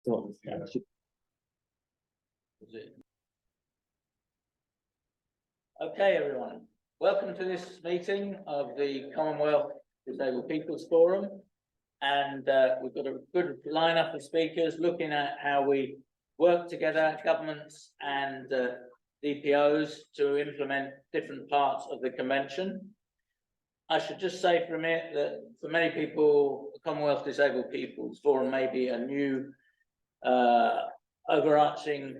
Okay, everyone. Welcome to this meeting of the Commonwealth Disabled People's Forum. And we've got a good lineup of speakers looking at how we work together, governments and DPOs, to implement different parts of the convention. I should just say for a minute that for many people, the Commonwealth Disabled People's Forum may be a new overarching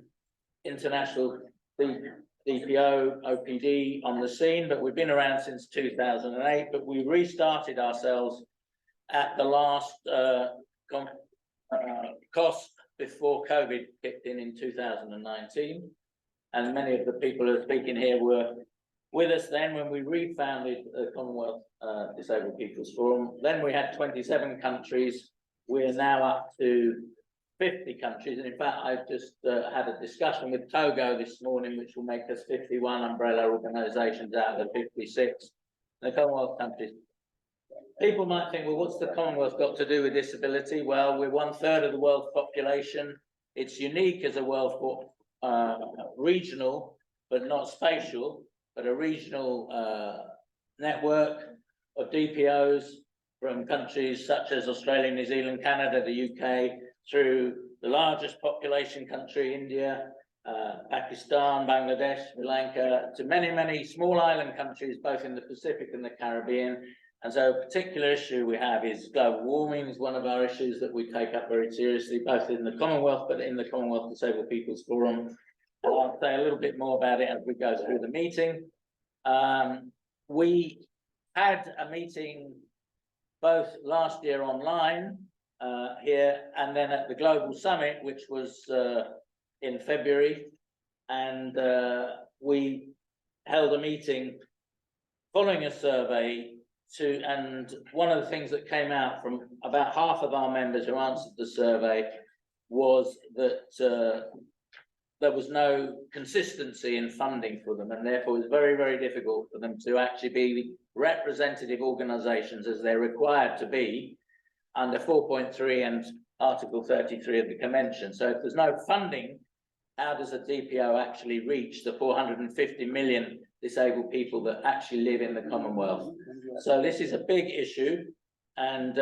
international DPO, OPD on the scene, but we've been around since 2008, but we restarted ourselves at the last COSP before COVID kicked in 2019. And many of the people who are speaking here were with us then when we refounded the Commonwealth Disabled People's Forum. Then we had 27 countries. We're now up to 50 countries. And in fact, I've just had a discussion with Togo this morning, which will make us 51 umbrella organisations out of the 56. The Commonwealth countries. People might think, well, what's the Commonwealth got to do with disability? Well, we're 1/3 of the world's population. It's unique as a world regional, but not spatial, but a regional network of DPOs from countries such as Australia, New Zealand, Canada, the UK, through the largest population country, India, Pakistan, Bangladesh, Sri Lanka, to many, many small island countries, both in the Pacific and the Caribbean. And so a particular issue we have is global warming is one of our issues that we take up very seriously, both in the Commonwealth, but in the Commonwealth Disabled People's Forum. I'll say a little bit more about it as we go through the meeting. We had a meeting both last year online here and then at the Global Summit, which was in February. And we held a meeting following a survey and one of the things that came out from about half of our members who answered the survey was that there was no consistency in funding for them, and therefore it was very, very difficult for them to actually be representative organisations as they're required to be under 4.3 and Article 33 of the Convention. So if there's no funding, how does a DPO actually reach the 450 million disabled people that actually live in the Commonwealth? So this is a big issue, and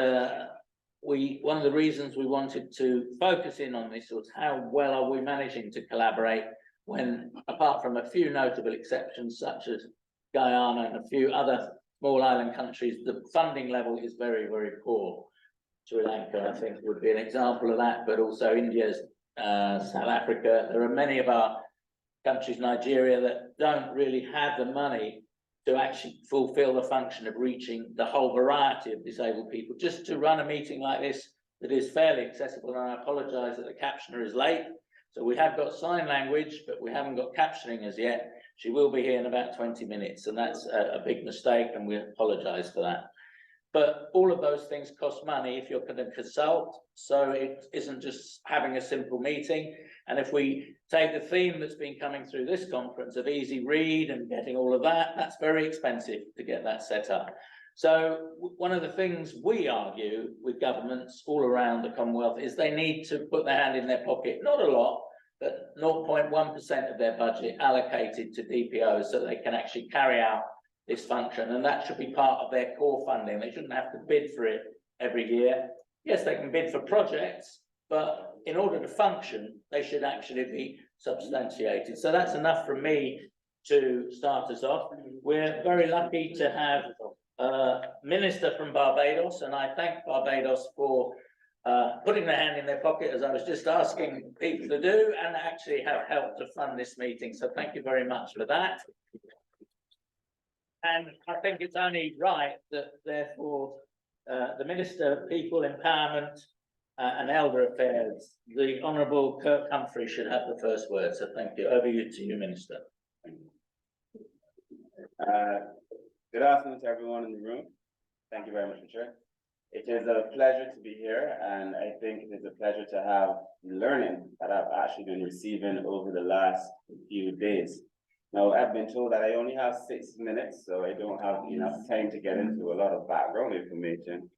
one of the reasons we wanted to focus in on this was how well are we managing to collaborate when, apart from a few notable exceptions such as Guyana and a few other small island countries, the funding level is very, very poor. Sri Lanka, I think, would be an example of that, but also India's, South Africa. There are many of our countries, Nigeria, that don't really have the money to actually fulfill the function of reaching the whole variety of disabled people. Just to run a meeting like this that is fairly accessible, and I apologise that the captioner is late. So we have got sign language, but we haven't got captioning as yet. She will be here in about 20 minutes, and that's a big mistake, and we apologise for that. But all of those things cost money if you're going to consult. So it isn't just having a simple meeting. And if we take the theme that's been coming through this conference of easy read and getting all of that, that's very expensive to get that set up. So one of the things we argue with governments all around the Commonwealth is they need to put their hand in their pocket, not a lot, but 0.1% of their budget allocated to DPOs so they can actually carry out this function, and that should be part of their core funding. They shouldn't have to bid for it every year. Yes, they can bid for projects, but in order to function, they should actually be substantiated. So that's enough from me to start us off. We're very lucky to have a minister from Barbados, and I thank Barbados for putting their hand in their pocket, as I was just asking people to do, and actually have helped to fund this meeting. So thank you very much for that. And I think it's only right that, therefore, the Minister of People Empowerment and Elder Affairs, the Honourable Kirk Humphrey, should have the first word. So thank you. Over to you, Minister. Good afternoon to everyone in the room. Thank you very much, Richard. It is a pleasure to be here, and I think it is a pleasure to have learning that I've actually been receiving over the last few days. Now, I've been told that I only have 6 minutes, so I don't have enough time to get into a lot of background information.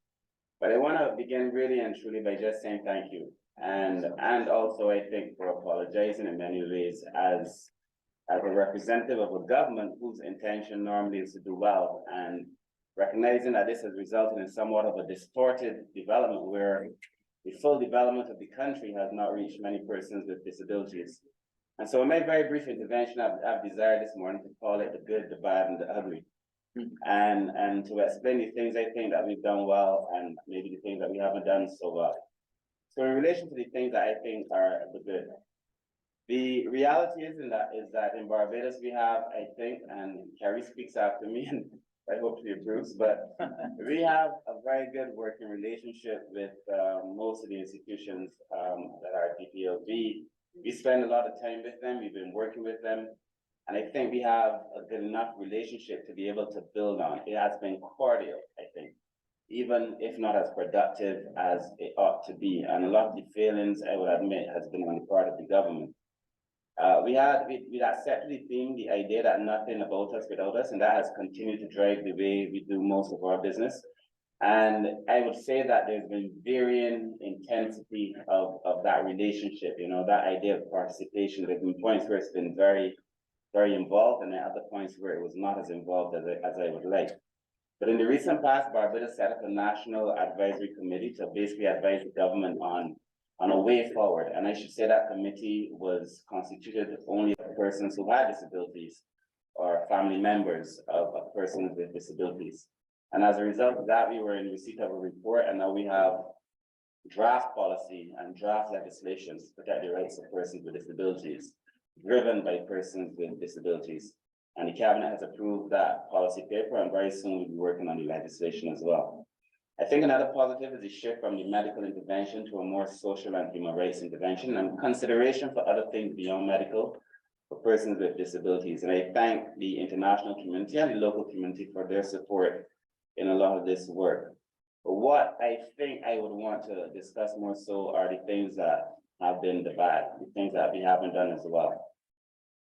But I want to begin really and truly by just saying thank you. And also I think for apologizing in many ways as a representative of a government whose intention normally is to do well, and recognizing that this has resulted in somewhat of a distorted development where the full development of the country has not reached many persons with disabilities. And so in my very brief intervention, I've desired this morning to call it the good, the bad, and the ugly. And to explain the things I think that we've done well and maybe the things that we haven't done so well. So in relation to the things that I think are the good, the reality is that in Barbados we have, I think, and Kerry speaks after me, and I hope she approves, but we have a very good working relationship with most of the institutions that are DPO. We spend a lot of time with them. We've been working with them. And I think we have a good enough relationship to be able to build on. It has been cordial, I think, even if not as productive as it ought to be. And a lot of the failings, I would admit, has been on the part of the government. We accepted the theme, the idea that nothing about us without us, and that has continued to drive the way we do most of our business. And I would say that there's been varying intensity of that relationship, you know, that idea of participation. There's been points where it's been very involved, and at other points where it was not as involved as I would like. But in the recent past, Barbados set up a national advisory committee to basically advise the government on a way forward. And I should say that committee was constituted only of persons who had disabilities or family members of persons with disabilities. And as a result of that, we were in receipt of a report, and now we have draft policy and draft legislation to protect the rights of persons with disabilities, driven by persons with disabilities. And the cabinet has approved that policy paper, and very soon we'll be working on the legislation as well. I think another positive is the shift from the medical intervention to a more social and human rights intervention and consideration for other things beyond medical for persons with disabilities. And I thank the international community and the local community for their support in a lot of this work. But what I think I would want to discuss more so are the things that have been the bad, the things that we haven't done as well.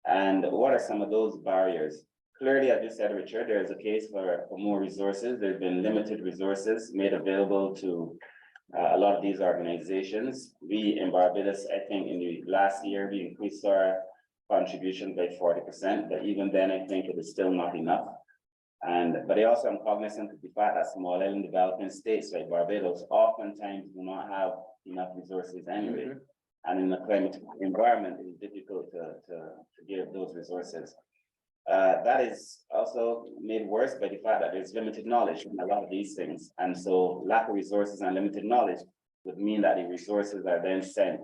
And what are some of those barriers? Clearly, as you said, Richard, there is a case for more resources. There have been limited resources made available to a lot of these organizations. We in Barbados, I think in the last year, we increased our contribution by 40%, but even then I think it is still not enough. But I also am cognizant of the fact that small island developing states like Barbados oftentimes do not have enough resources anyway. And in the climate environment, it is difficult to give those resources. That is also made worse by the fact that there's limited knowledge in a lot of these things. And so lack of resources and limited knowledge would mean that the resources are then sent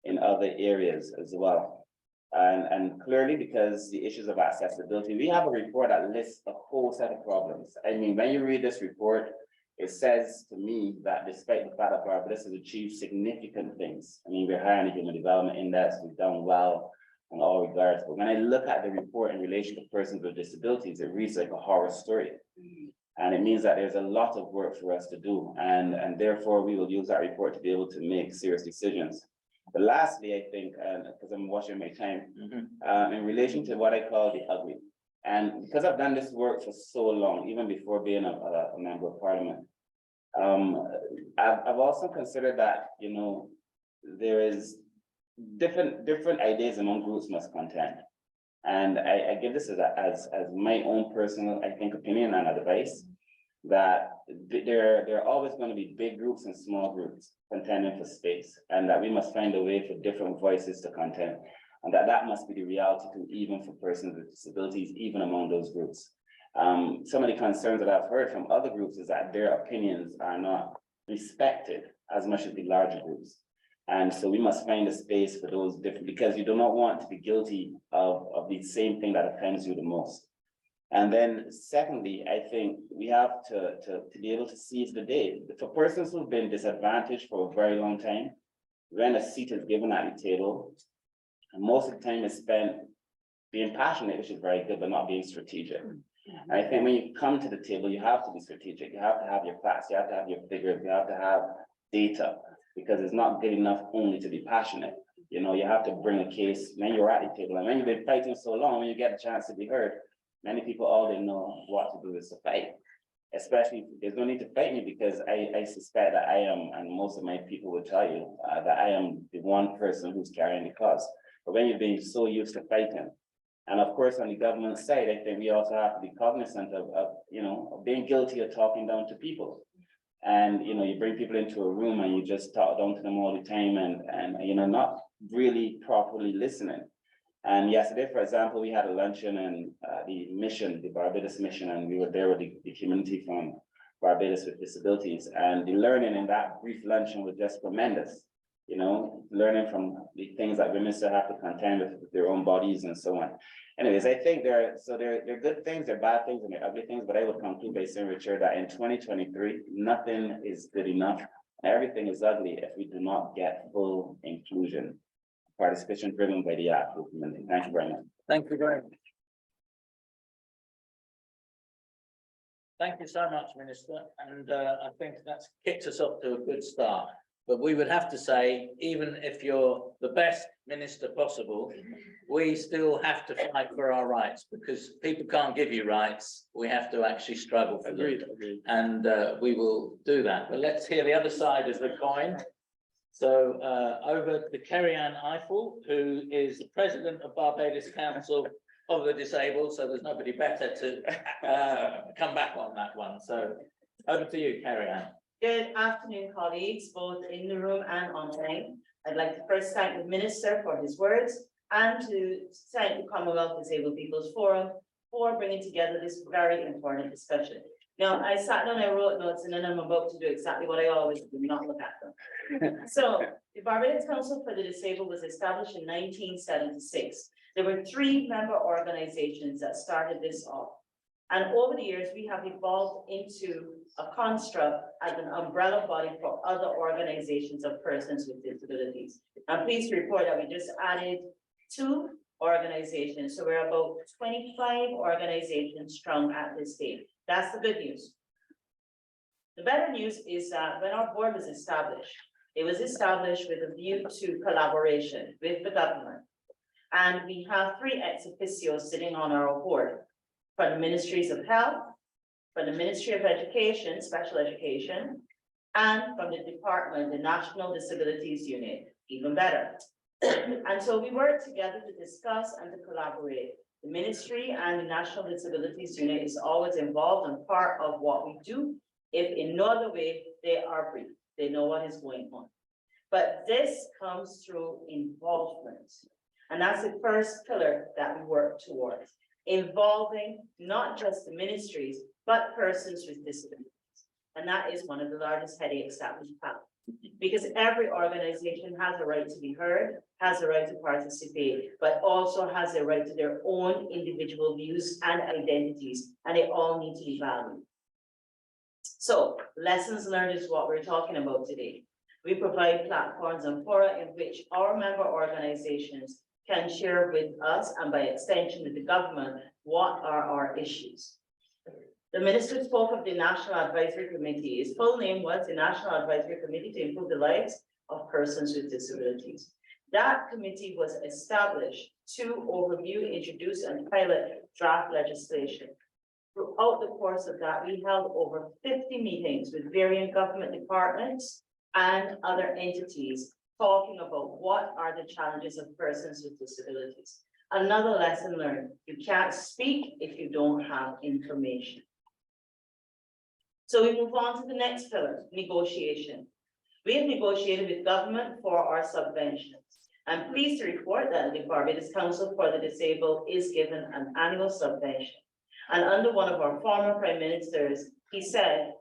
in other areas as well. And clearly, because the issues of accessibility, we have a report that lists a whole set of problems. I mean, when you read this report, it says to me that despite the fact that Barbados has achieved significant things, I mean, we're high on the Human Development Index, we've done well in all regards. But when I look at the report in relation to persons with disabilities, it reads like a horror story. And it means that there's a lot of work for us to do. And therefore, we will use that report to be able to make serious decisions. But lastly, I think, because I'm watching my time, in relation to what I call the ugly. And because I've done this work for so long, even before being a member of parliament, I've also considered that, you know, there is different ideas among groups must contend. And I give this as my own personal, I think, opinion and advice, that there are always going to be big groups and small groups contending for space, and that we must find a way for different voices to contend, and that must be the reality too, even for persons with disabilities, even among those groups. Some of the concerns that I've heard from other groups is that their opinions are not respected as much as the larger groups. And so we must find a space for those different, because you do not want to be guilty of the same thing that offends you the most. And then secondly, I think we have to be able to seize the day. For persons who've been disadvantaged for a very long time, when a seat is given at the table, and most of the time is spent being passionate, which is very good, but not being strategic. And I think when you come to the table, you have to be strategic. You have to have your facts, you have to have your figures, you have to have data, because it's not good enough only to be passionate. You know, you have to bring a case when you're at the table. And when you've been fighting so long, when you get a chance to be heard, many people, all they know what to do is to fight. especially, there's no need to fight me because I suspect that I am, and most of my people will tell you, that I am the one person who's carrying the cause. But when you're being so used to fighting, and of course, on the government side, I think we also have to be cognizant of of being guilty of talking down to people. And, you bring people into a room and you just talk down to them all the time and not really properly listening. And yesterday, for example, we had a luncheon and the Barbados mission, and we were there with the community from Barbados with disabilities. And the learning in that brief luncheon was just tremendous. Learning from the things that women still have to contend with their own bodies and so on. Anyways, I think there are good things, there are bad things, and there are ugly things, but I would conclude by saying, Richard, that in 2023, nothing is good enough. Everything is ugly if we do not get full inclusion, participation driven by the actual community. Thank you very much. Thank you very much. Thank you so much, Minister. And I think that's kicked us off to a good start. But we would have to say, even if you're the best minister possible, we still have to fight for our rights, because people can't give you rights. We have to actually struggle for them. Agreed. And we will do that. But let's hear the other side of the coin. So over to Kerryann Ifill, who is the president of Barbados Council of the Disabled. So there's nobody better to come back on that one. So over to you, Kerryann. Good afternoon, colleagues, both in the room and online. I'd like to first thank the Minister for his words and to thank the Commonwealth Disabled People's Forum for bringing together this very important discussion. Now, I sat down, I wrote notes, and then I'm about to do exactly what I always do, not look at them. So, the Barbados Council for the Disabled was established in 1976. There were 3 member organizations that started this off. And over the years, we have evolved into a construct as an umbrella body for other organizations of persons with disabilities. I'm pleased to report that we just added 2 organizations. So we're about 25 organizations strong at this stage. That's the good news. The better news is that when our board was established, it was established with a view to collaboration with the government. And we have 3 ex officios sitting on our board, from the Ministries of Health, from the Ministry of Education, Special Education, and from the department, the National Disabilities Unit, even better. And so we work together to discuss and to collaborate. The ministry and the National Disabilities Unit is always involved and part of what we do. If in no other way, they are briefed, they know what is going on. But this comes through involvement. And that's the first pillar that we work towards. Involving not just the ministries, but persons with disabilities. And that is one of the largest headaches that we have. Because every organization has a right to be heard, has a right to participate, but also has a right to their own individual views and identities, and they all need to be valued. So, lessons learned is what we're talking about today. We provide platforms and fora in which our member organizations can share with us, and by extension with the government, what are our issues. The minister spoke of the National Advisory Committee. His full name was the National Advisory Committee to Improve the Lives of Persons with Disabilities. That committee was established to overview, introduce, and pilot draft legislation. Throughout the course of that, we held over 50 meetings with varying government departments and other entities, talking about what are the challenges of persons with disabilities. Another lesson learned, you can't speak if you don't have information. So we move on to the next pillar, negotiation. We have negotiated with government for our subventions. I'm pleased to report that the Barbados Council for the Disabled is given an annual subvention. And under one of our former prime ministers, he said,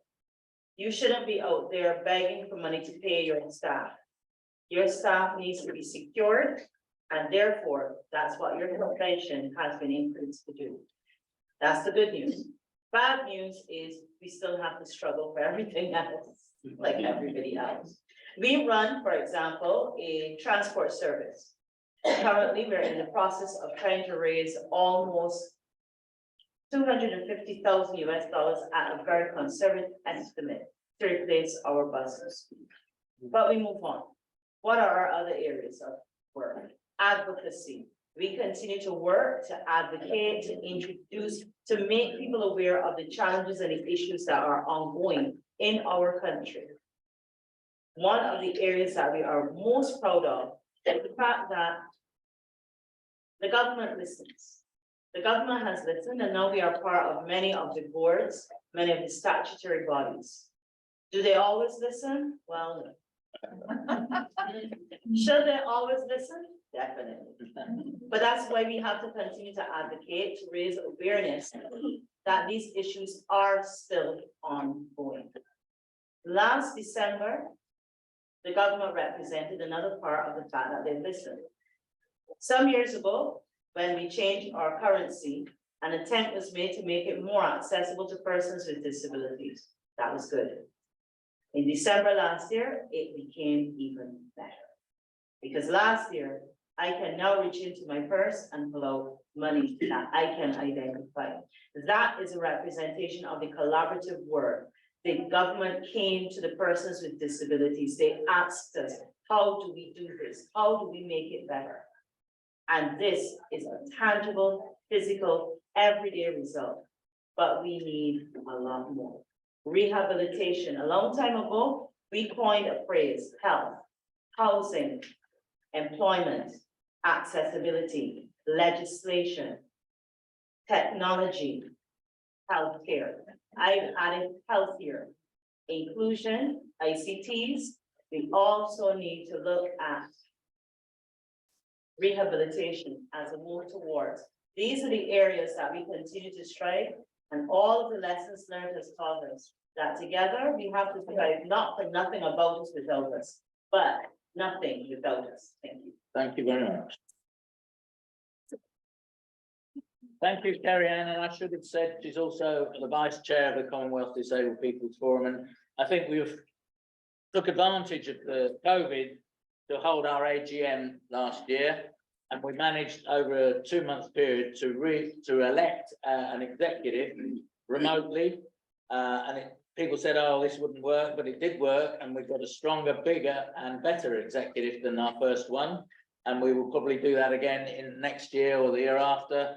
you shouldn't be out there begging for money to pay your staff. Your staff needs to be secured, and therefore, that's what your subvention has been increased to do. That's the good news. Bad news is we still have to struggle for everything else, like everybody else. We run, for example, a transport service. Currently, we're in the process of trying to raise almost $250,000 US at a very conservative estimate to replace our buses. But we move on. What are our other areas of work? Advocacy. We continue to work to advocate, to introduce, to make people aware of the challenges and the issues that are ongoing in our country. One of the areas that we are most proud of is the fact that the government listens. The government has listened, and now we are part of many of the boards, many of the statutory bodies. Do they always listen? Well, no. Should they always listen? Definitely. But that's why we have to continue to advocate, to raise awareness that these issues are still ongoing. Last December, the government represented another part of the fact that they listened. Some years ago, when we changed our currency, an attempt was made to make it more accessible to persons with disabilities. That was good. In December last year, it became even better. Because last year, I can now reach into my purse and pull out money that I can identify. That is a representation of the collaborative work. The government came to the persons with disabilities. They asked us, how do we do this? How do we make it better? And this is a tangible, physical, everyday result. But we need a lot more. Rehabilitation. A long time ago, we coined a phrase: health, housing, employment, accessibility, legislation, technology, healthcare. I've added healthier, inclusion, ICTs. We also need to look at rehabilitation as a move towards. These are the areas that we continue to strive, and all of the lessons learned has taught us that together we have to strive not for nothing about us without us, but nothing without us. Thank you. Thank you very much. Thank you, Kerryann, and I should have said she's also the Vice Chair of the Commonwealth Disabled People's Forum, and I think we've took advantage of the COVID to hold our AGM last year, and we managed over a 2-month period to elect an executive remotely, and people said, oh, this wouldn't work, but it did work, and we've got a stronger, bigger and better executive than our first one, and we will probably do that again in next year or the year after,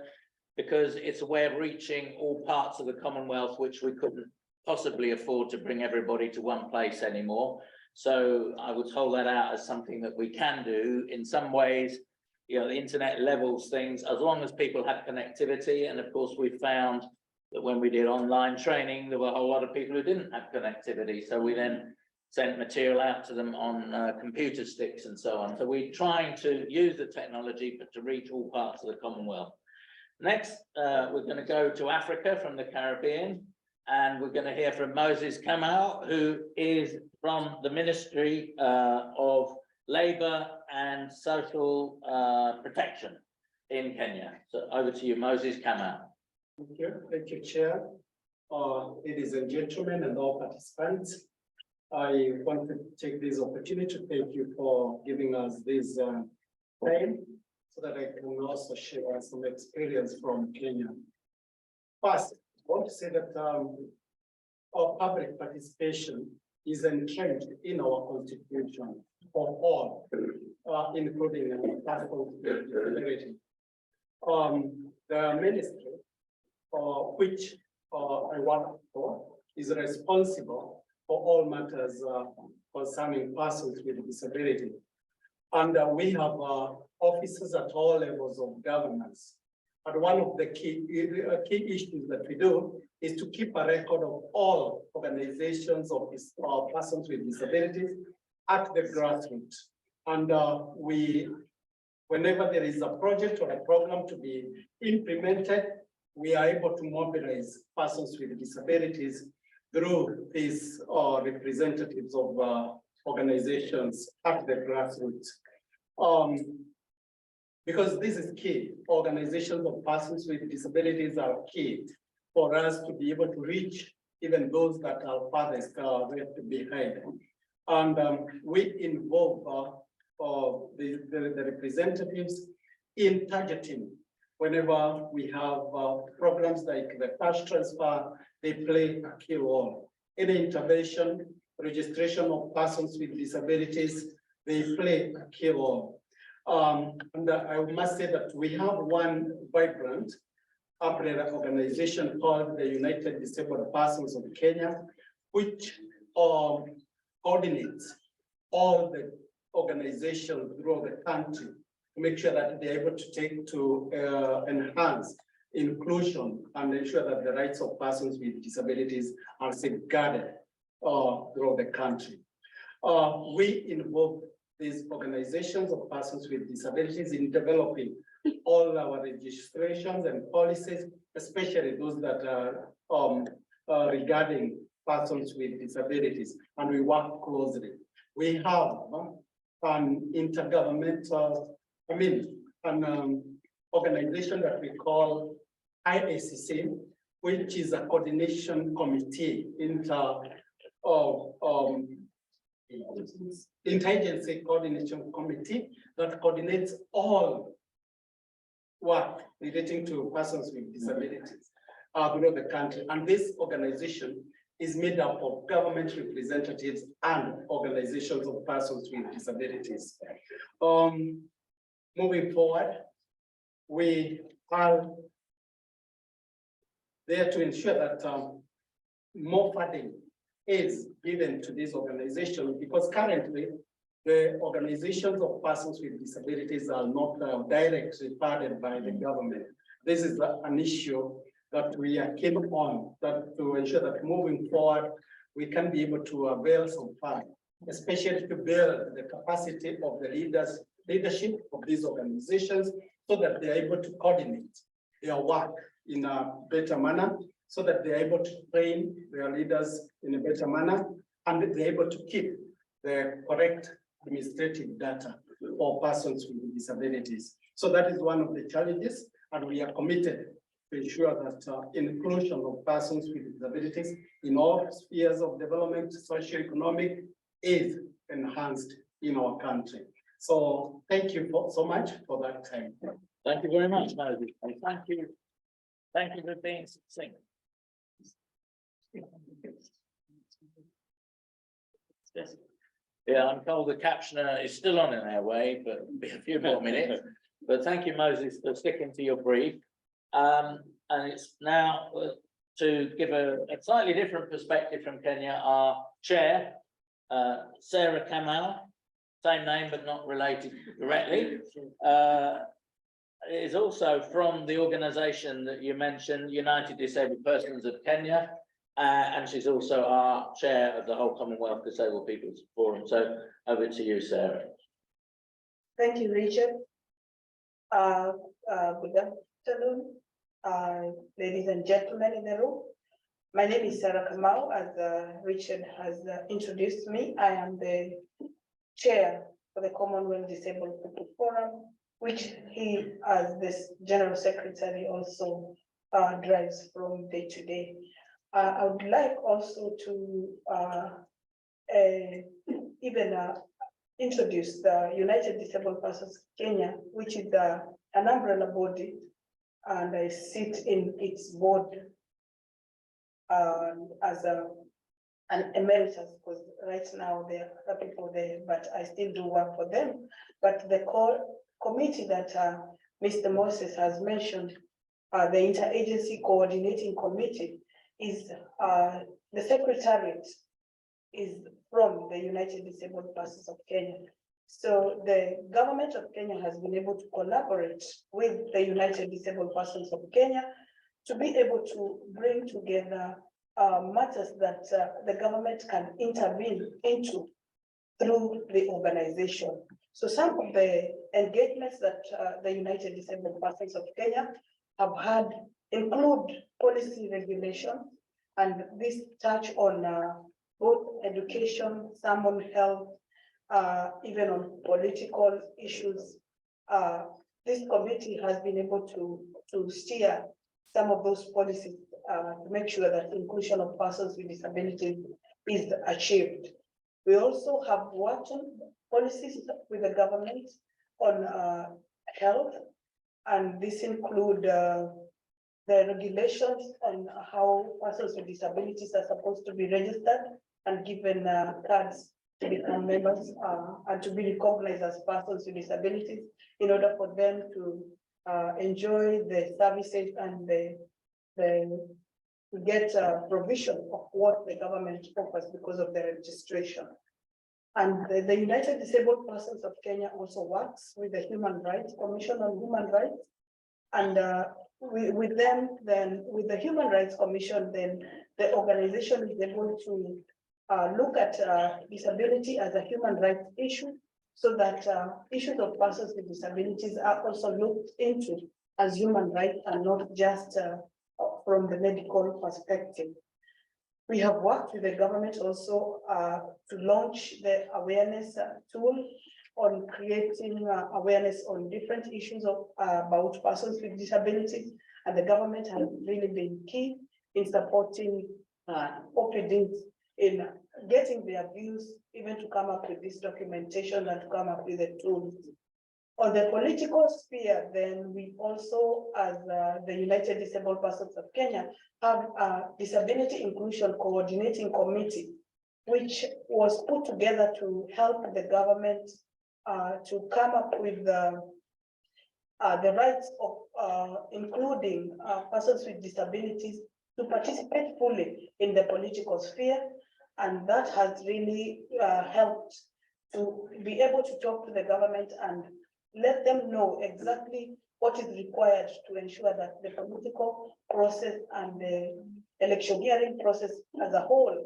because it's a way of reaching all parts of the Commonwealth, which we couldn't possibly afford to bring everybody to one place anymore. So I would hold that out as something that we can do. In some ways, you know, the internet levels things as long as people have connectivity. And of course, we found that when we did online training, there were a whole lot of people who didn't have connectivity. So we then sent material out to them on computer sticks and so on. So we're trying to use the technology, but to reach all parts of the Commonwealth. Next, we're going to go to Africa from the Caribbean, and we're going to hear from Moses Kamau, who is from the Ministry of Labour and Social Protection in Kenya. So over to you, Moses Kamau. Thank you, Chair. Ladies and gentlemen and all participants, I want to take this opportunity to thank you for giving us this time, so that I can also share some experience from Kenya. First, I want to say that our public participation is entrenched in our constitution for all, including persons with disability. The ministry, which I work for, is responsible for all matters concerning persons with disability. And we have officers at all levels of governance. And one of the key issues that we do is to keep a record of all organizations of persons with disabilities at the grassroots. And whenever there is a project or a program to be implemented, we are able to mobilize persons with disabilities through these representatives of organizations at the grassroots. Because this is key. Organizations of persons with disabilities are key for us to be able to reach even those that are farthest left behind. And we involve the representatives in targeting. Whenever we have programs like the cash transfer, they play a key role. Any intervention, registration of persons with disabilities, they play a key role. And I must say that we have one vibrant umbrella organization called the United Disabled Persons of Kenya, which coordinates all the organizations throughout the country to make sure that they're able to enhance inclusion and ensure that the rights of persons with disabilities are safeguarded throughout the country. We involve these organizations of persons with disabilities in developing all our registrations and policies, especially those that are regarding persons with disabilities, and we work closely. We have an intergovernmental, an organization that we call IACC, which is a coordination committee, interagency coordination committee that coordinates all work relating to persons with disabilities throughout the country. And this organization is made up of government representatives and organizations of persons with disabilities. Moving forward, we are there to ensure that more funding is given to these organizations, because currently the organizations of persons with disabilities are not directly funded by the government. This is an issue that we are keen on, that to ensure that moving forward, we can be able to avail some funds, especially to build the capacity of the leadership of these organizations, so that they're able to coordinate their work in a better manner, so that they're able to train their leaders in a better manner, and they're able to keep the correct administrative data for persons with disabilities. So that is one of the challenges, and we are committed to ensure that inclusion of persons with disabilities in all spheres of development, socio-economic, is enhanced in our country. So thank you so much for that time. Thank you very much, Moses, and thank you for being succinct. Yeah, I'm told the captioner is still on in our way, but it'll be a few more minutes. But thank you, Moses, for sticking to your brief. And it's now to give a slightly different perspective from Kenya. Our chair, Sarah Kamau, same name but not related directly, is also from the organization that you mentioned, United Disabled Persons of Kenya, and she's also our chair of the whole Commonwealth Disabled People's Forum. So over to you, Sarah. Thank you, Richard. Good afternoon, ladies and gentlemen in the room. My name is Sarah Kamau. As Richard has introduced me, I am the chair for the Commonwealth Disabled People Forum, which he, as this general secretary, also drives from day to day. I would like also to introduce the United Disabled Persons Kenya, which is an umbrella body, and I sit in its board as an emeritus, because right now there are other people there, but I still do work for them. But the core committee that Mr. Moses has mentioned, the interagency coordinating committee, is the secretariat is from the United Disabled Persons of Kenya. So the government of Kenya has been able to collaborate with the United Disabled Persons of Kenya to be able to bring together matters that the government can intervene into through the organization. So some of the engagements that the United Disabled Persons of Kenya have had include policy regulation, and this touch on both education, some on health, even on political issues. This committee has been able to steer some of those policies to make sure that inclusion of persons with disabilities is achieved. We also have worked on policies with the government on health, and this include the regulations on how persons with disabilities are supposed to be registered and given cards to become members and to be recognized as persons with disabilities in order for them to enjoy the services and the get provision of what the government offers because of the registration. And the United Disabled Persons of Kenya also works with the Human Rights Commission on Human Rights. And with them, then with the Human Rights Commission, then the organization is able to look at disability as a human rights issue, so that issues of persons with disabilities are also looked into as human rights and not just from the medical perspective. We have worked with the government also to launch the awareness tool on creating awareness on different issues of about persons with disabilities, and the government has really been key in supporting OPDs in getting their views, even to come up with this documentation and to come up with the tools. On the political sphere, then we also, as the United Disabled Persons of Kenya, have a Disability Inclusion Coordinating Committee, which was put together to help the government to come up with the rights of including persons with disabilities to participate fully in the political sphere. And that has really helped to be able to talk to the government and let them know exactly what is required to ensure that the political process and the electioneering process as a whole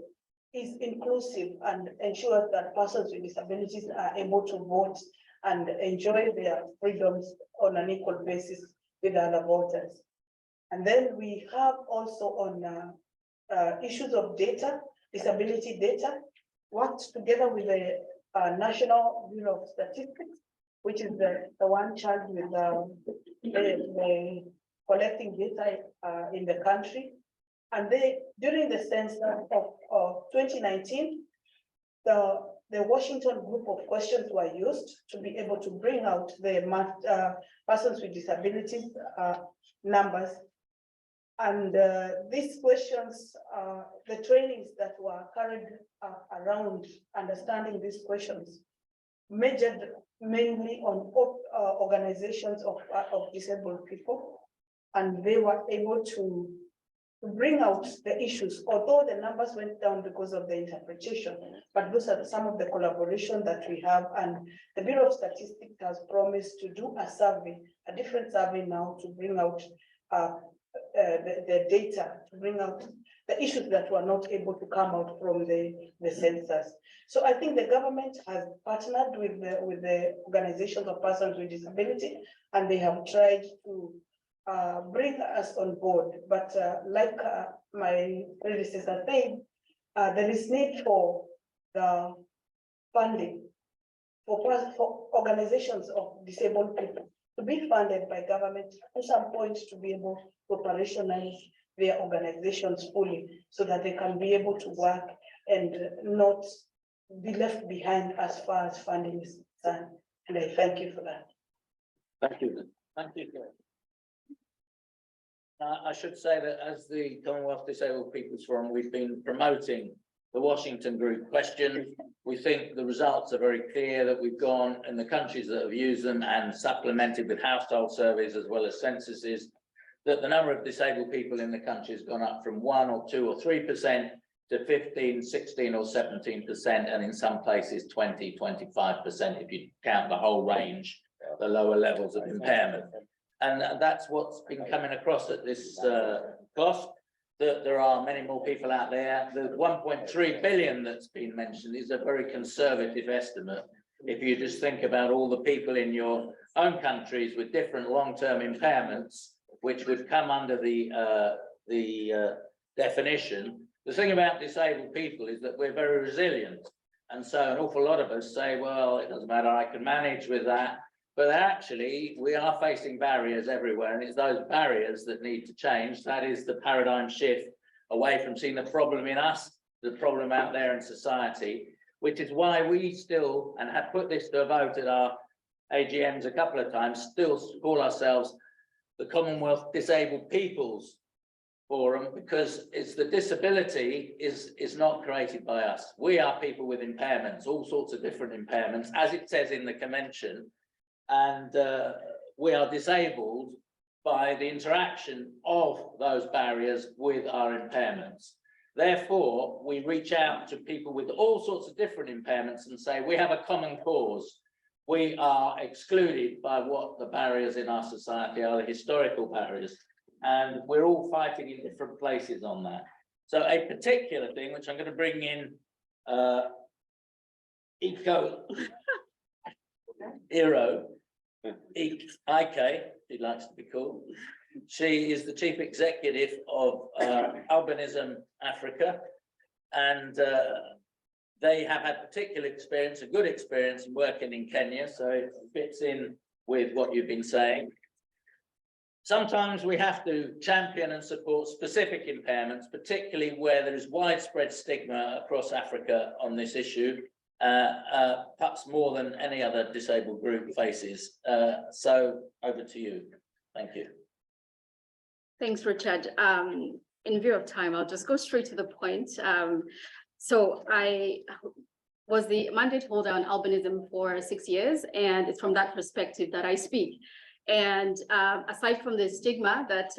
is inclusive and ensures that persons with disabilities are able to vote and enjoy their freedoms on an equal basis with other voters. And then we have also on issues of data, disability data, worked together with the National Bureau of Statistics, which is the one charged with the collecting data in the country. And they, during the census of 2019, the Washington group of questions were used to be able to bring out the persons with disabilities numbers. And these questions, the trainings that were carried around understanding these questions, measured mainly on organizations of disabled people, and they were able to bring out the issues, although the numbers went down because of the interpretation, but those are some of the collaboration that we have. And the Bureau of Statistics has promised to do a survey, a different survey now, to bring out the data, to bring out the issues that were not able to come out from the census. So I think the government has partnered with the organizations of persons with disability, and they have tried to bring us on board. But like my predecessor said, there is need for the funding for organizations of disabled people to be funded by government at some point, to be able to operationalize their organizations fully, so that they can be able to work and not be left behind as far as funding is concerned. And I thank you for that. Thank you. Thank you. I should say that as the Commonwealth Disabled People's Forum, we've been promoting the Washington group questions. We think the results are very clear, that we've gone in the countries that have used them and supplemented with household surveys as well as censuses, that the number of disabled people in the country has gone up from 1 or 2 or 3% to 15, 16 or 17%, and in some places 20, 25% if you count the whole range, the lower levels of impairment. And that's what's been coming across at this COSP, that there are many more people out there. The 1.3 billion that's been mentioned is a very conservative estimate. If you just think about all the people in your own countries with different long-term impairments, which would come under the definition. The thing about disabled people is that we're very resilient. And so an awful lot of us say, well, it doesn't matter, I can manage with that. But actually, we are facing barriers everywhere, and it's those barriers that need to change. That is the paradigm shift away from seeing the problem in us, the problem out there in society, which is why we still, and have put this to a vote at our AGMs a couple of times, still call ourselves the Commonwealth Disabled People's Forum, because it's the disability is not created by us. We are people with impairments, all sorts of different impairments, as it says in the convention. And we are disabled by the interaction of those barriers with our impairments. Therefore, we reach out to people with all sorts of different impairments and say, we have a common cause. We are excluded by what the barriers in our society are, the historical barriers, and we're all fighting in different places on that. So a particular thing, which I'm going to bring in, Ero Ikponwosa, he likes to be called. She is the chief executive of Albinism Africa, and they have had particular experience, a good experience in working in Kenya, so it fits in with what you've been saying. Sometimes we have to champion and support specific impairments, particularly where there is widespread stigma across Africa on this issue, perhaps more than any other disabled group faces. So over to you. Thank you. Thanks, Richard. In view of time, I'll just go straight to the point. So I was the mandate holder on albinism for 6 years, and it's from that perspective that I speak. And aside from the stigma that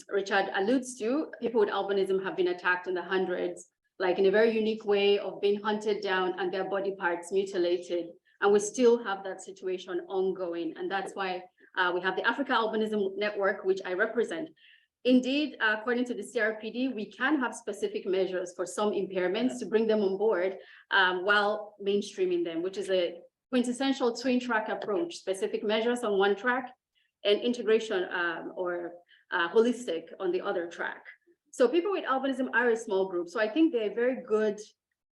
Richard alludes to, people with albinism have been attacked in the hundreds, like in a very unique way of being hunted down and their body parts mutilated. And we still have that situation ongoing. And that's why we have the Africa Albinism Network, which I represent. Indeed, according to the CRPD, we can have specific measures for some impairments to bring them on board while mainstreaming them, which is a quintessential twin track approach, specific measures on one track and integration or holistic on the other track. So people with albinism are a small group. So I think they're very good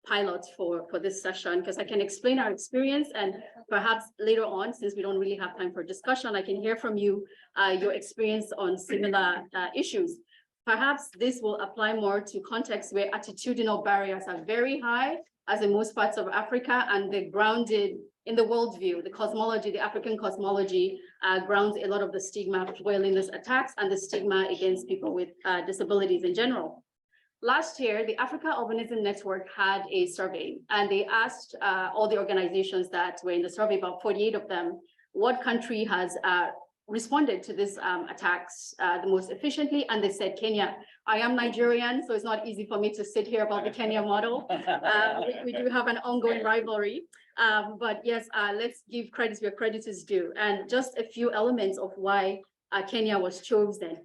pilots for this session, because I can explain our experience, and perhaps later on, since we don't really have time for discussion, I can hear from you your experience on similar issues. Perhaps this will apply more to contexts where attitudinal barriers are very high, as in most parts of Africa, and they're grounded in the worldview, the cosmology, the African cosmology grounds a lot of the stigma fueling these attacks and the stigma against people with disabilities in general. Last year, the Africa Albinism Network had a survey, and they asked all the organizations that were in the survey, about 48 of them, what country has responded to these attacks the most efficiently, and they said Kenya. I am Nigerian, so it's not easy for me to sit here about the Kenya model. We do have an ongoing rivalry, but yes, let's give credit where credit is due, and just a few elements of why Kenya was chosen.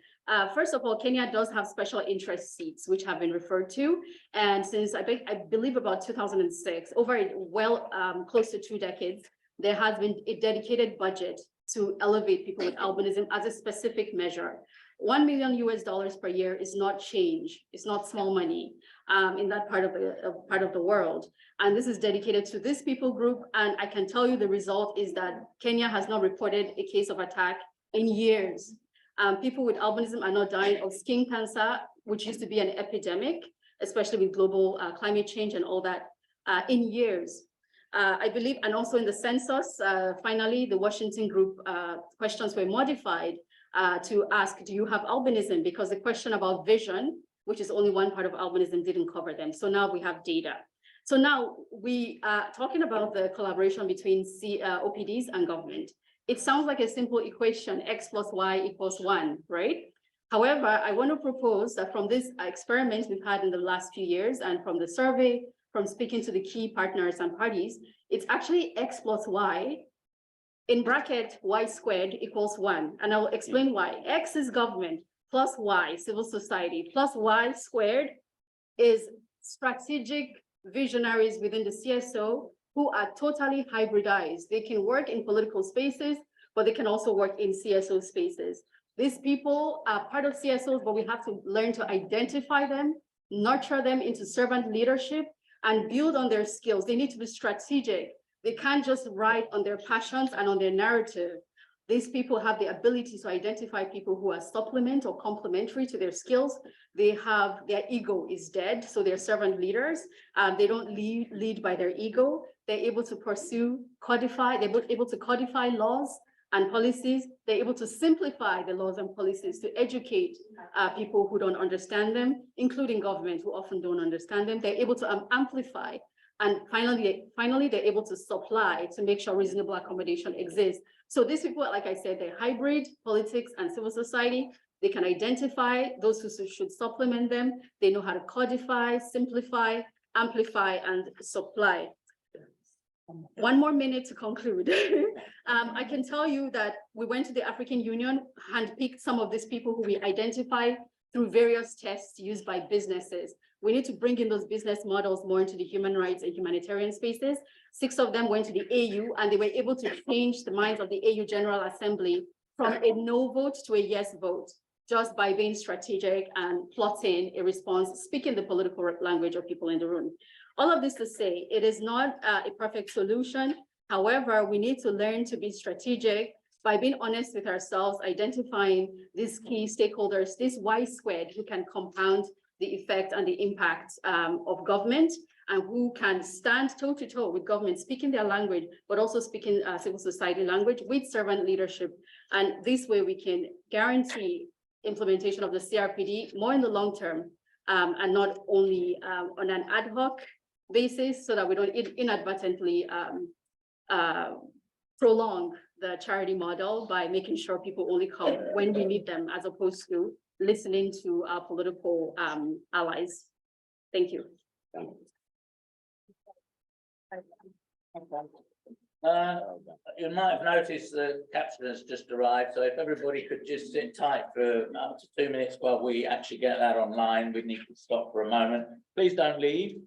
First of all, Kenya does have special interest seats, which have been referred to. And since I believe about 2006, over close to 2 decades, there has been a dedicated budget to elevate people with albinism as a specific measure. $1 million US per year is not change. It's not small money in that part of the world. And this is dedicated to this people group. And I can tell you the result is that Kenya has not reported a case of attack in years. People with albinism are not dying of skin cancer, which used to be an epidemic, especially with global climate change and all that, in years. I believe, and also in the census, finally, the Washington group questions were modified to ask, do you have albinism? Because the question about vision, which is only one part of albinism, didn't cover them. So now we have data. So now we are talking about the collaboration between OPDs and government. It sounds like a simple equation, X plus Y equals 1, right? However, I want to propose that from this experiment we've had in the last few years, and from the survey, from speaking to the key partners and parties, it's actually X plus Y, in bracket, Y squared equals 1. And I will explain why. X is government, plus Y, civil society, plus Y squared is strategic visionaries within the CSO, who are totally hybridized. They can work in political spaces, but they can also work in CSO spaces. These people are part of CSOs, but we have to learn to identify them, nurture them into servant leadership, and build on their skills. They need to be strategic. They can't just ride on their passions and on their narrative. These people have the ability to identify people who are supplement or complementary to their skills. They have, their ego is dead, so they're servant leaders. They don't lead by their ego. They're able to pursue, codify, they're able to codify laws and policies. They're able to simplify the laws and policies to educate people who don't understand them, including government who often don't understand them. They're able to amplify. And finally, they're able to supply to make sure reasonable accommodation exists So these people, like I said, they're hybrid, politics and civil society. They can identify those who should supplement them. They know how to codify, simplify, amplify, and supply. One more minute to conclude. I can tell you that we went to the African Union, handpicked some of these people who we identify through various tests used by businesses. We need to bring in those business models more into the human rights and humanitarian spaces. 6 of them went to the AU, and they were able to change the minds of the AU General Assembly from a no vote to a yes vote, just by being strategic and plotting a response, speaking the political language of people in the room. All of this to say, it is not a perfect solution. However, we need to learn to be strategic by being honest with ourselves, identifying these key stakeholders, this Y squared who can compound the effect and the impact of government, and who can stand toe to toe with government, speaking their language, but also speaking civil society language with servant leadership. And this way we can guarantee implementation of the CRPD more in the long term, and not only on an ad hoc basis, so that we don't inadvertently prolong the charity model by making sure people only come when we need them, as opposed to listening to our political allies. Thank you. You might have noticed the captain has just arrived, so if everybody could just sit tight for up to 2 minutes while we actually get that online. We need to stop for a moment. Please don't leave.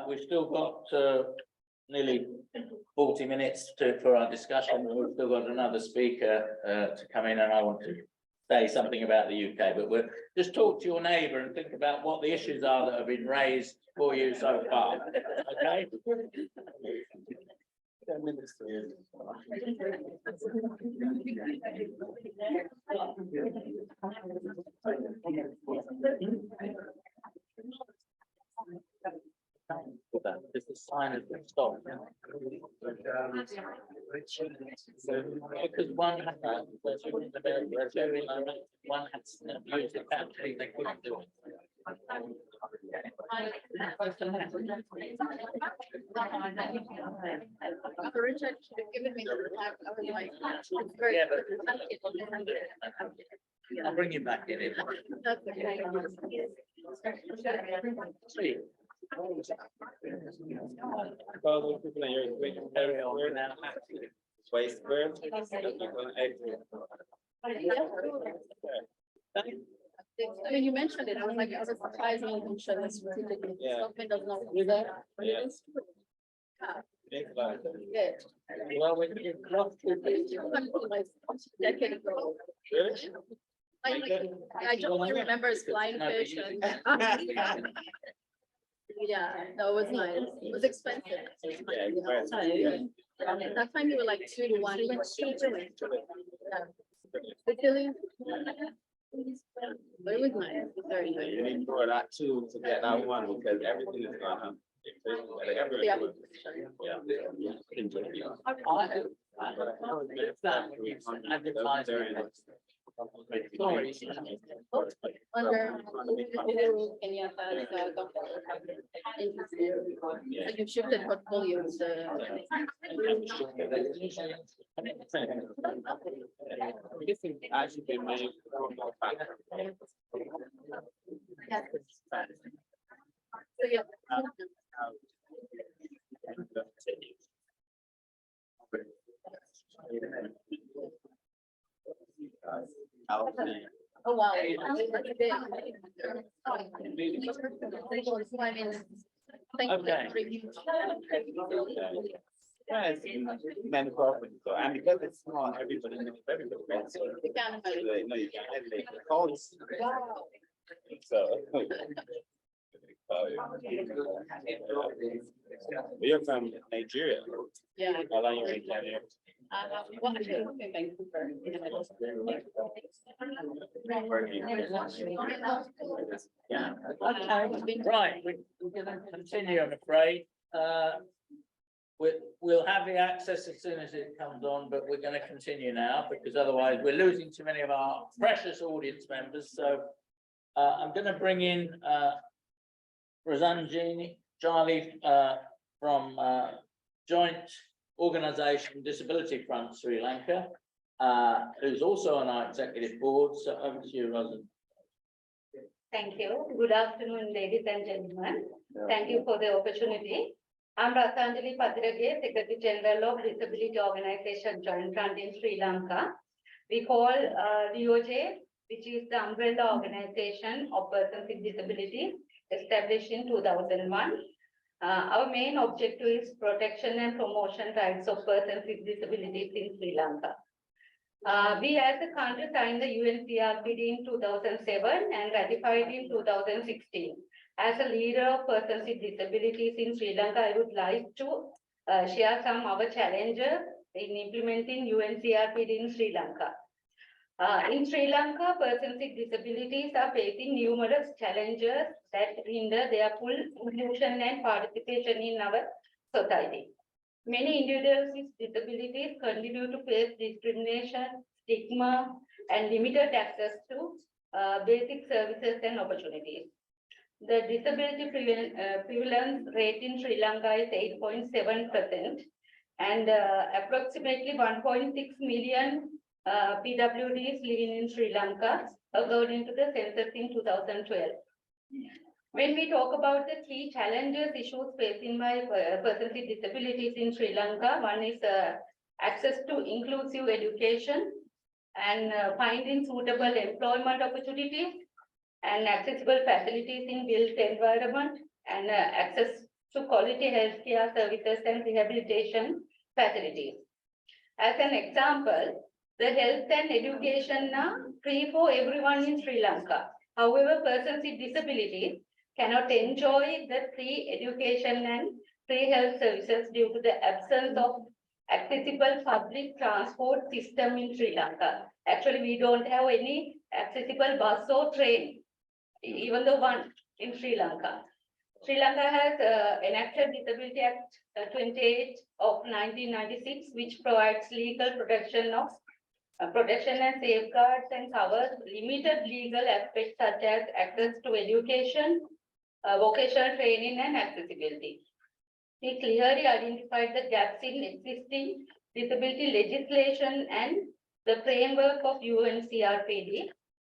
We've still got nearly 40 minutes for our discussion. We've still got another speaker to come in, and I want to say something about the UK, but we'll just talk to your neighbour and think about what the issues are that have been raised for you so far. Okay? This is a sign of the stop. Because one had used it actually, they couldn't do it. Richard should have given me the time. I was like, Yeah, but I'll bring you back in. that's okay. See. I mean, you mentioned it. I was like, I was surprised when you mentioned this specifically. Government does not do that. But it is true. Yeah. Well, when you Decade ago. I don't remember as flying fish. And yeah, that was nice. It was expensive. At that time, you were like 2 to 1. Yeah. But it was nice. It was very nice. You need more of that too to get that one, because everything is gone up. Under Kenya has so you've shifted portfolios. This is actually been made. So yeah. Oh wow. Yes, many properties, and because it's small, everybody knows everybody. So, You can't have it. no, you can't have it. Calls. Wow. So. You're from Nigeria. Yeah. How long you been here? Well, actually, I live in Vancouver. Yeah. Okay. Right. We're going to continue, I'm afraid. We'll have the access as soon as it comes on, but we're going to continue now because otherwise we're losing too many of our precious audience members. So I'm going to bring in Rosanjali from Joint organisation Disability Front Sri Lanka, who's also on our executive board. So over to you, Rosanjali. Thank you. Good afternoon, ladies and gentlemen. Thank you for the opportunity. I'm Rosanjali, Secretary General of Disability Organization Joint Front in Sri Lanka. We call DOJ, which is the umbrella organization of persons with disabilities, established in 2001. Our main objective is protection and promotion rights of persons with disabilities in Sri Lanka. We as a country signed the UNCRPD in 2007 and ratified in 2016. As a leader of persons with disabilities in Sri Lanka, I would like to share some of our challenges in implementing UNCRPD in Sri Lanka. In Sri Lanka, persons with disabilities are facing numerous challenges that hinder their full inclusion and participation in our society. Many individuals with disabilities continue to face discrimination, stigma, and limited access to basic services and opportunities. The disability prevalence rate in Sri Lanka is 8.7%, and approximately 1.6 million PWDs living in Sri Lanka, according to the census in 2012. When we talk about the key challenges, issues facing by persons with disabilities in Sri Lanka, one is access to inclusive education and finding suitable employment opportunities and accessible facilities in built environment and access to quality healthcare services and rehabilitation facilities. As an example, the health and education are free for everyone in Sri Lanka. However, persons with disabilities cannot enjoy the free education and free health services due to the absence of accessible public transport system in Sri Lanka. Actually, we don't have any accessible bus or train, even though one in Sri Lanka. Sri Lanka has enacted Disability Act 28 of 1996, which provides legal protection and safeguards and covers limited legal aspects such as access to education, vocational training, and accessibility. We clearly identified the gaps in existing disability legislation and the framework of UNCRPD.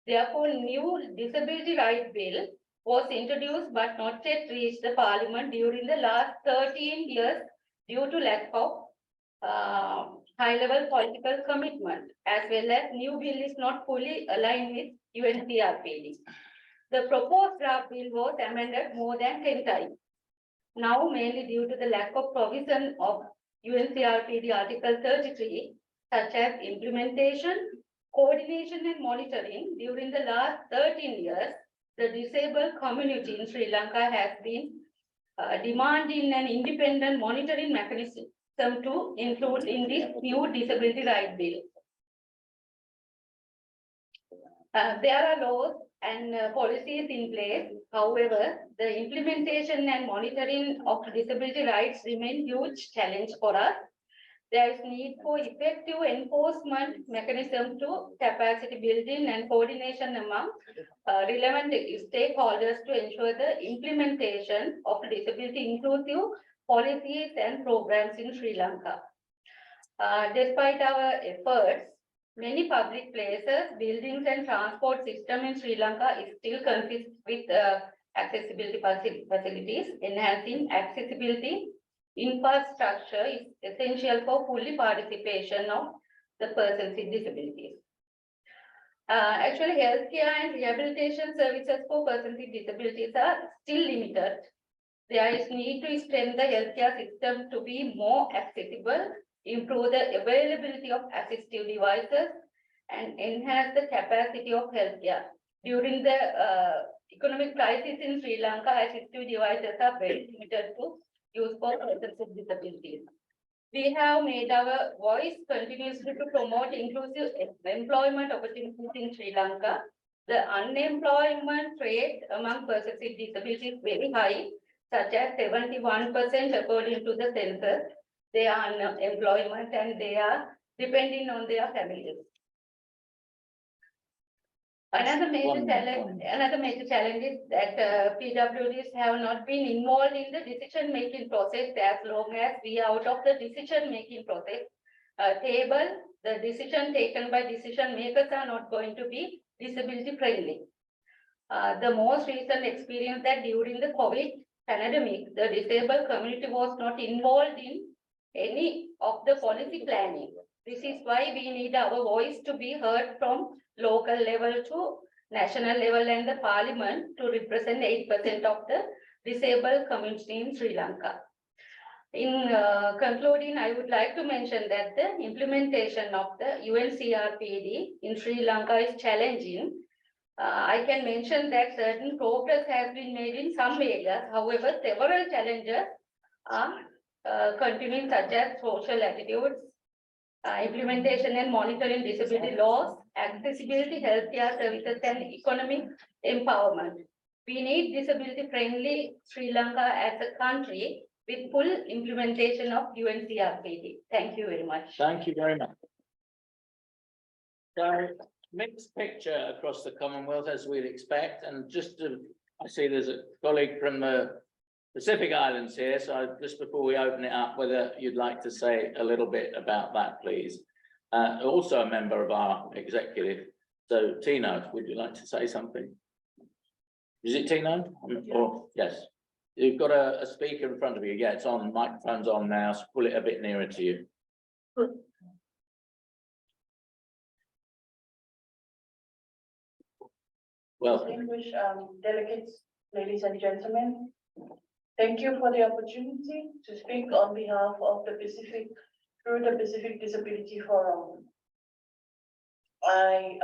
Therefore, new disability rights bill was introduced but not yet reached the parliament during the last 13 years due to lack of high-level political commitment, as well as new bill is not fully aligned with UNCRPD. The proposed draft bill was amended more than 10 times. Now, mainly due to the lack of provision of UNCRPD Article 33, such as implementation, coordination, and monitoring, during the last 13 years, the disabled community in Sri Lanka has been demanding an independent monitoring mechanism to include in this new disability right bill. There are laws and policies in place. However, the implementation and monitoring of disability rights remain huge challenge for us. There is need for effective enforcement mechanism to capacity building and coordination among relevant stakeholders to ensure the implementation of disability inclusive policies and programs in Sri Lanka. Despite our efforts, many public places, buildings, and transport system in Sri Lanka is still consist with accessibility facilities. Enhancing accessibility infrastructure is essential for fully participation of the persons with disabilities. Actually, healthcare and rehabilitation services for persons with disabilities are still limited. There is need to extend the healthcare system to be more accessible, improve the availability of assistive devices, and enhance the capacity of healthcare. During the economic crisis in Sri Lanka, assistive devices are very limited to use for persons with disabilities. We have made our voice continuously to promote inclusive employment opportunities in Sri Lanka. The unemployment rate among persons with disabilities is very high, such as 71% according to the census. They are unemployment and they are depending on their families. Another major One challenge is that PWDs have not been involved in the decision-making process as long as we are out of the decision-making process. Table, the decision taken by decision makers are not going to be disability friendly. The most recent experience that during the COVID pandemic, the disabled community was not involved in any of the policy planning. This is why we need our voice to be heard from local level to national level and the parliament to represent 8% of the disabled community in Sri Lanka. In concluding, I would like to mention that the implementation of the UNCRPD in Sri Lanka is challenging. I can mention that certain progress has been made in some areas. However, several challenges are continuing, such as social attitudes, implementation and monitoring disability laws, accessibility, healthcare services, and economic empowerment. We need disability-friendly Sri Lanka as a country with full implementation of UNCRPD. Thank you very much. Thank you very much. So, mixed picture across the Commonwealth, as we'd expect, and just to, I see there's a colleague from the Pacific Islands here, so just before we open it up, whether you'd like to say a little bit about that, please. Also a member of our executive. So Tino, would you like to say something? Is it Tino? Or, yes. You've got a speaker in front of you. Yeah, it's on, microphone's on now, so pull it a bit nearer to you. Well, Distinguished delegates, ladies and gentlemen, thank you for the opportunity to speak on behalf of the Pacific, through the Pacific Disability Forum. I'm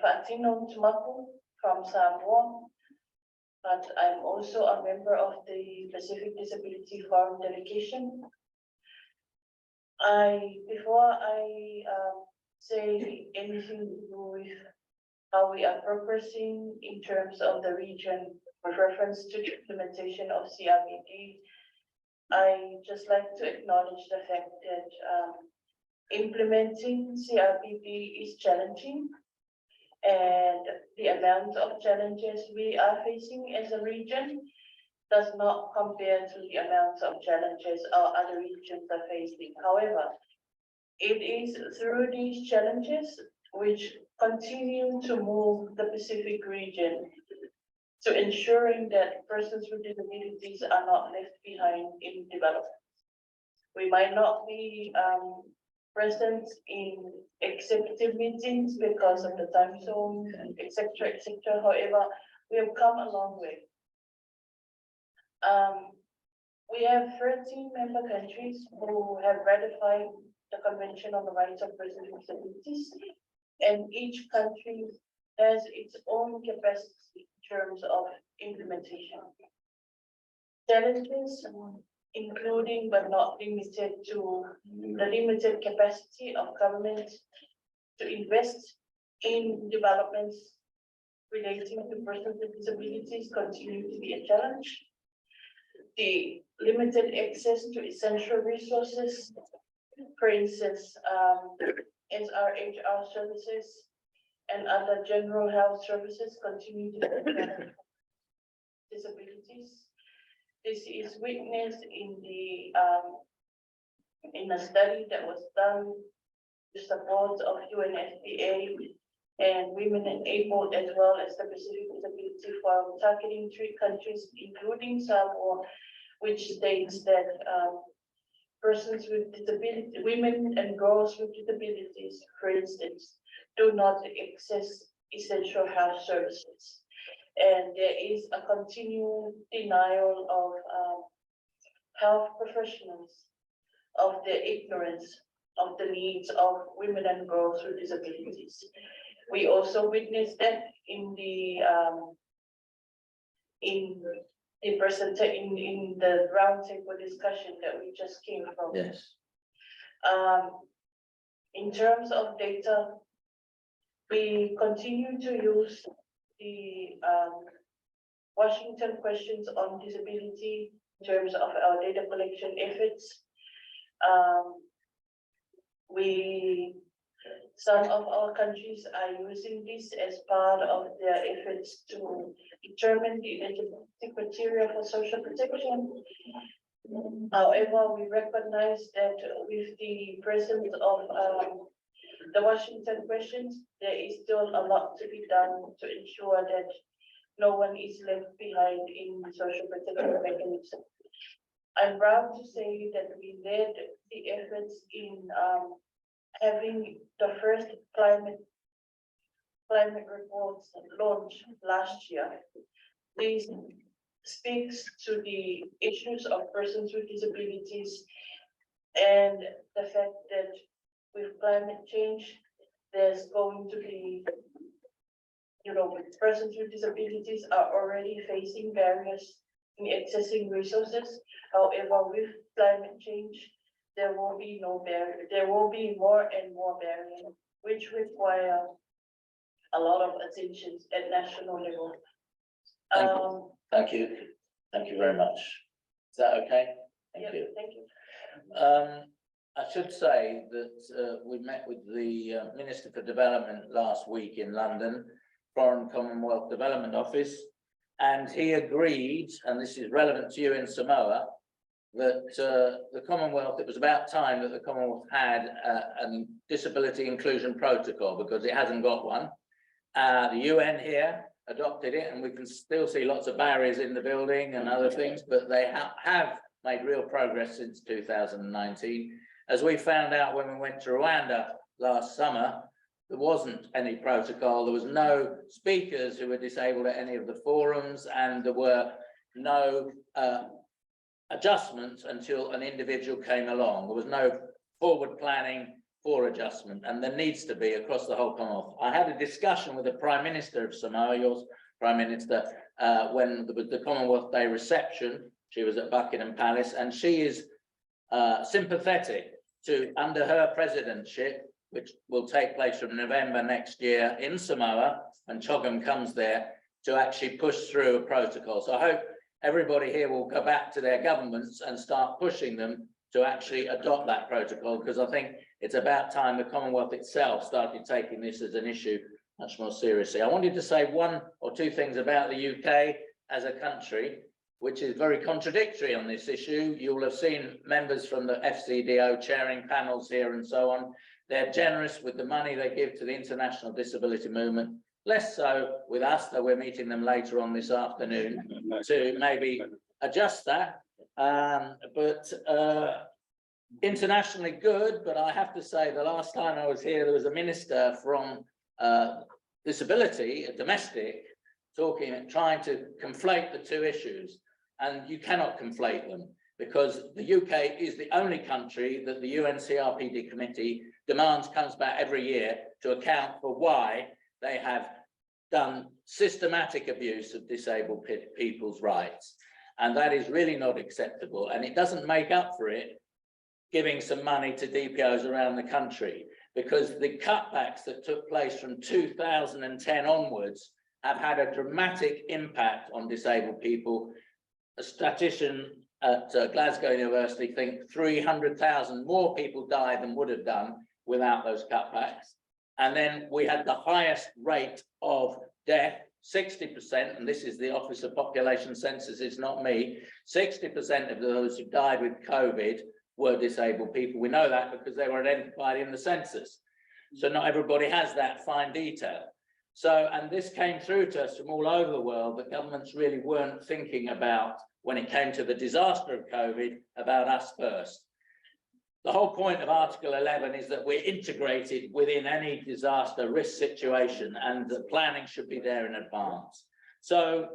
Fatino Tumaku from Samoa, but I'm also a member of the Pacific Disability Forum delegation. Before I say anything to do with how we are progressing in terms of the region with reference to the implementation of CRPD, I just like to acknowledge the fact that implementing CRPD is challenging, and the amount of challenges we are facing as a region does not compare to the amount of challenges our other regions are facing. However, it is through these challenges which continue to move the Pacific region to ensuring that persons with disabilities are not left behind in development. We might not be present in executive meetings because of the time zone, etc., etc. However, we have come a long way. We have 13 member countries who have ratified the Convention on the Rights of Persons with Disabilities, and each country has its own capacity in terms of implementation. Challenges, including but not limited to the limited capacity of government to invest in developments relating to persons with disabilities, continue to be a challenge. The limited access to essential resources, for instance, SRHR services and other general health services, continue to be disabilities. This is witnessed in a study that was done with support of UNFPA and Women Enabled, as well as the Pacific Disability Forum, targeting 3 countries, including Samoa, which states that persons with disability, women and girls with disabilities, for instance, do not access essential health services. And there is a continual denial of health professionals of their ignorance of the needs of women and girls with disabilities. We also witnessed that in the roundtable discussion that we just came from. yes. In terms of data, we continue to use the Washington questions on disability in terms of our data collection efforts. We Some of our countries are using this as part of their efforts to determine the eligibility criteria for social protection. However, we recognize that with the presence of the Washington questions, there is still a lot to be done to ensure that no one is left behind in social protection mechanism. I'm proud to say that we led the efforts in having the first climate reports launched last year. This speaks to the issues of persons with disabilities and the fact that with climate change, there's going to be, persons with disabilities are already facing barriers in accessing resources. However, with climate change, there will be no barrier. There will be more and more barriers, which require a lot of attention at national level. Thank you. Thank you very much. Is that okay? Thank you. Thank you. I should say that we met with the Minister for Development last week in London, Foreign Commonwealth Development Office, and he agreed, and this is relevant to you in Samoa, that the Commonwealth, it was about time that the Commonwealth had a disability inclusion protocol, because it hasn't got one. The UN here adopted it, and we can still see lots of barriers in the building and other things, but they have made real progress since 2019. As we found out when we went to Rwanda last summer, there wasn't any protocol, there was no speakers who were disabled at any of the forums, and there were no adjustments until an individual came along. There was no forward planning for adjustment, and there needs to be across the whole Commonwealth. I had a discussion with the Prime Minister of Samoa, yours Prime Minister, when there was the Commonwealth Day reception. She was at Buckingham Palace, and she is sympathetic to, under her presidentship, which will take place from November next year in Samoa, and Chogam comes there, to actually push through a protocol. So I hope everybody here will go back to their governments and start pushing them to actually adopt that protocol, because I think it's about time the Commonwealth itself started taking this as an issue much more seriously. I wanted to say one or two things about the UK as a country, which is very contradictory on this issue. You will have seen members from the FCDO chairing panels here and so on. They're generous with the money they give to the international disability movement. Less so with us, though we're meeting them later on this afternoon to maybe adjust that. Internationally good, but I have to say the last time I was here, there was a minister from disability, a domestic, trying to conflate the two issues. And you cannot conflate them, because the UK is the only country that the UNCRPD Committee demands comes back every year to account for why they have done systematic abuse of disabled people's rights. And that is really not acceptable. And it doesn't make up for it giving some money to DPOs around the country, because the cutbacks that took place from 2010 onwards have had a dramatic impact on disabled people. A statistician at Glasgow University thinks 300,000 more people died than would have done without those cutbacks. And then we had the highest rate of death, 60%, and this is the Office of Population Census, it's not me, 60% of those who died with COVID were disabled people. We know that because they were identified in the census. So not everybody has that fine detail. So, and this came through to us from all over the world, that governments really weren't thinking about, when it came to the disaster of COVID, about us first. The whole point of Article 11 is that we're integrated within any disaster risk situation, and the planning should be there in advance. So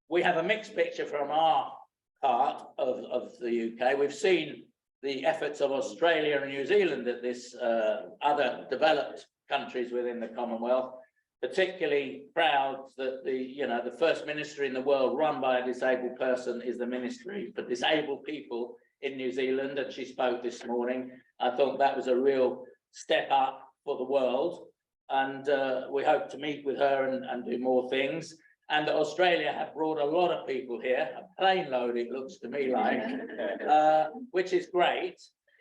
we have a mixed picture from our part of the UK. We've seen the efforts of Australia and New Zealand at this, other developed countries within the Commonwealth, particularly proud that the first ministry in the world run by a disabled person is the Ministry for Disabled People in New Zealand, and she spoke this morning. I thought that was a real step up for the world, and we hope to meet with her and do more things. And Australia have brought a lot of people here, a plane load it looks to me like, which is great.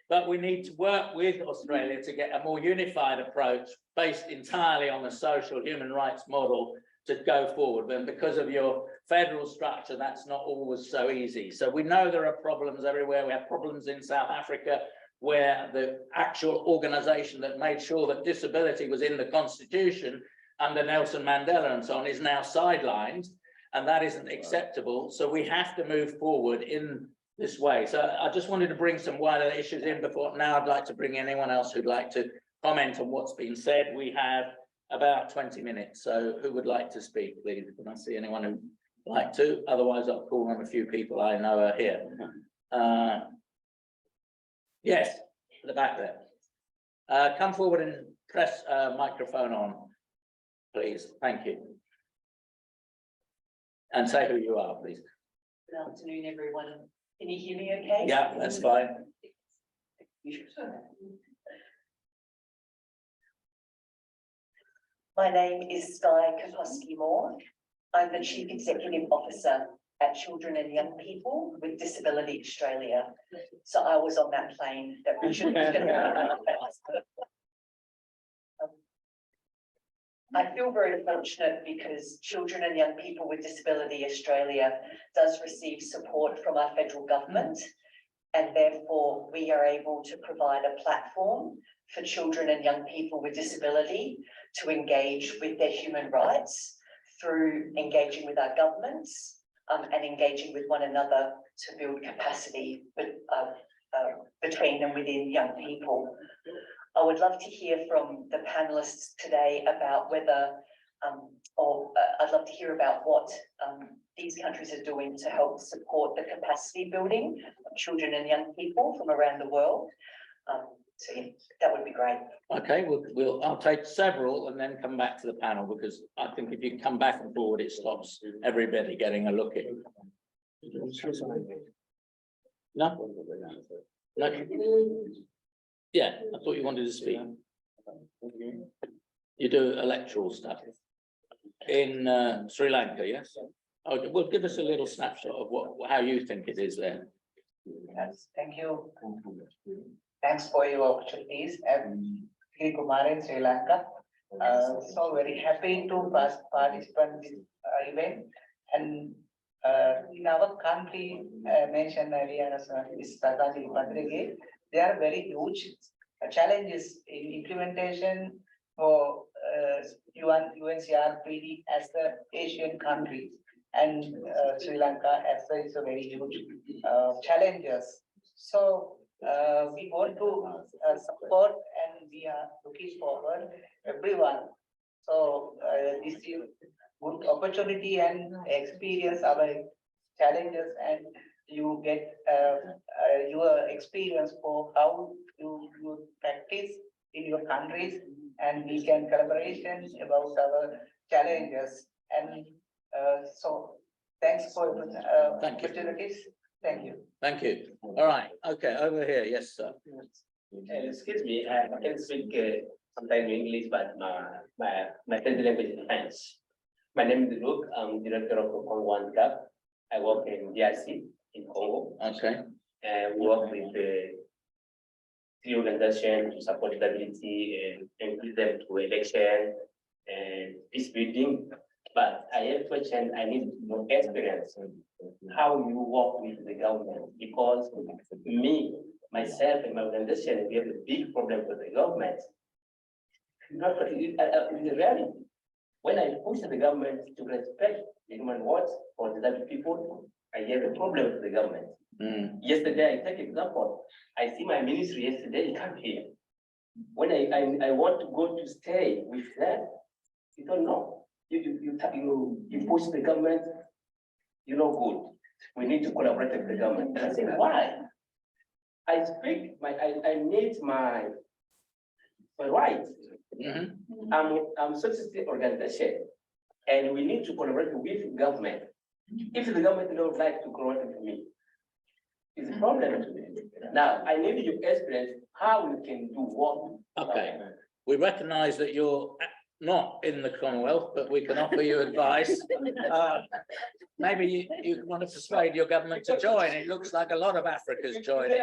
but we need to work with Australia to get a more unified approach based entirely on the social human rights model to go forward. And because of your federal structure, that's not always so easy. So we know there are problems everywhere. We have problems in South Africa, where the actual organization that made sure that disability was in the constitution under Nelson Mandela and so on is now sidelined, and that isn't acceptable. So we have to move forward in this way. So I just wanted to bring some wider issues in before. Now I'd like to bring anyone else who'd like to comment on what's been said. We have about 20 minutes. So who would like to speak, please? Can I see anyone who'd like to? Otherwise, I'll call on a few people I know are here. Yes, at the back there. Come forward and press microphone on, please. Thank you. And say who you are, please. Good afternoon, everyone. Can you hear me okay? Yeah, that's fine. My name is Sky Moore. I'm the Chief Executive Officer at Children and Young People with Disability Australia. So I was on that plane that Richard was going to. I feel very fortunate because Children and Young People with Disability Australia does receive support from our federal government, and therefore we are able to provide a platform for children and young people with disability to engage with their human rights through engaging with our governments and engaging with one another to build capacity between and within young people. I would love to hear from the panelists today about whether, I'd love to hear about what these countries are doing to help support the capacity building of children and young people from around the world. So yeah, that would be great. Okay, I'll take several and then come back to the panel, because I think if you come back and forward, it stops everybody getting a look at it. No? No? Yeah, I thought you wanted to speak. You do electoral stuff in Sri Lanka, yes? Oh, well, give us a little snapshot of how you think it is there. Yes, thank you. Thanks for your opportunities. I'm Kumar in Sri Lanka. So very happy to participate in this event. And in our country, mentioned earlier as Rosanjali, there are very huge challenges in implementation for UNCRPD as the Asian country, and Sri Lanka as well is a very huge challenges. So we want to support, and we are looking forward everyone. So this is good opportunity and experience our challenges, and you get your experience for how you practice in your countries, and we can collaboration about our challenges. And so thanks for opportunities. Thank you. Thank you. All right. Okay, over here. Yes, sir. Excuse me, I can speak sometimes English, but my first language is French. My name is Luke. I'm director of Commonwealth. I work in DRC in Congo. Okay. And we work with the organization to support stability and include them to election and peace building. But I have a question. I need more experience how you work with the government, because me, myself, and my organization, we have a big problem with the government. In reality, when I push the government to respect the human rights for the other people, I have a problem with the government. Yesterday, I take example. I see my ministry yesterday, he come here. When I want to go to stay with them, you don't know. You push the government, you know good. We need to collaborate with the government. And I say, why? I speak, I need my rights. I'm society organization, and we need to collaborate with government. If the government don't like to collaborate with me, it's a problem to me. Now, I need your experience how we can do what. Okay. We recognize that you're not in the Commonwealth, but we can offer you advice. Maybe you want to persuade your government to join. It looks like a lot of Africa's joining.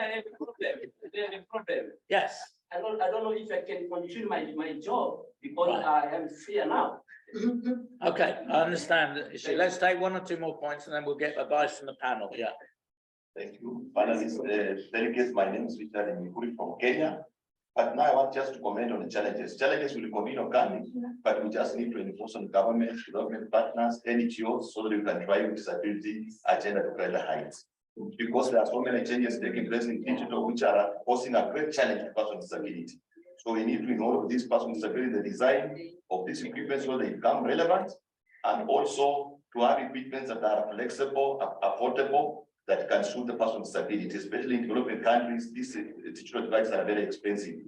the problem. Yes. I don't know if I can continue my job because Right. I am fear now. Okay, I understand the issue. Let's take one or two more points and then we'll get advice from the panel. Yeah. Thank you. Panelists, delegates, my name is Rieser from Kenya. But now I want just to comment on the challenges. Challenges will continue coming, but we just need to enforce on government, development partners, NGOs, so that we can drive disability agenda to greater heights. Because there are so many changes taking place in digital, which are posing a great challenge to persons with disability. So we need to involve these persons with disability in the design of this equipment so they become relevant, and also to have equipment that are flexible, affordable, that can suit the person with disability, especially in developing countries. These digital devices are very expensive.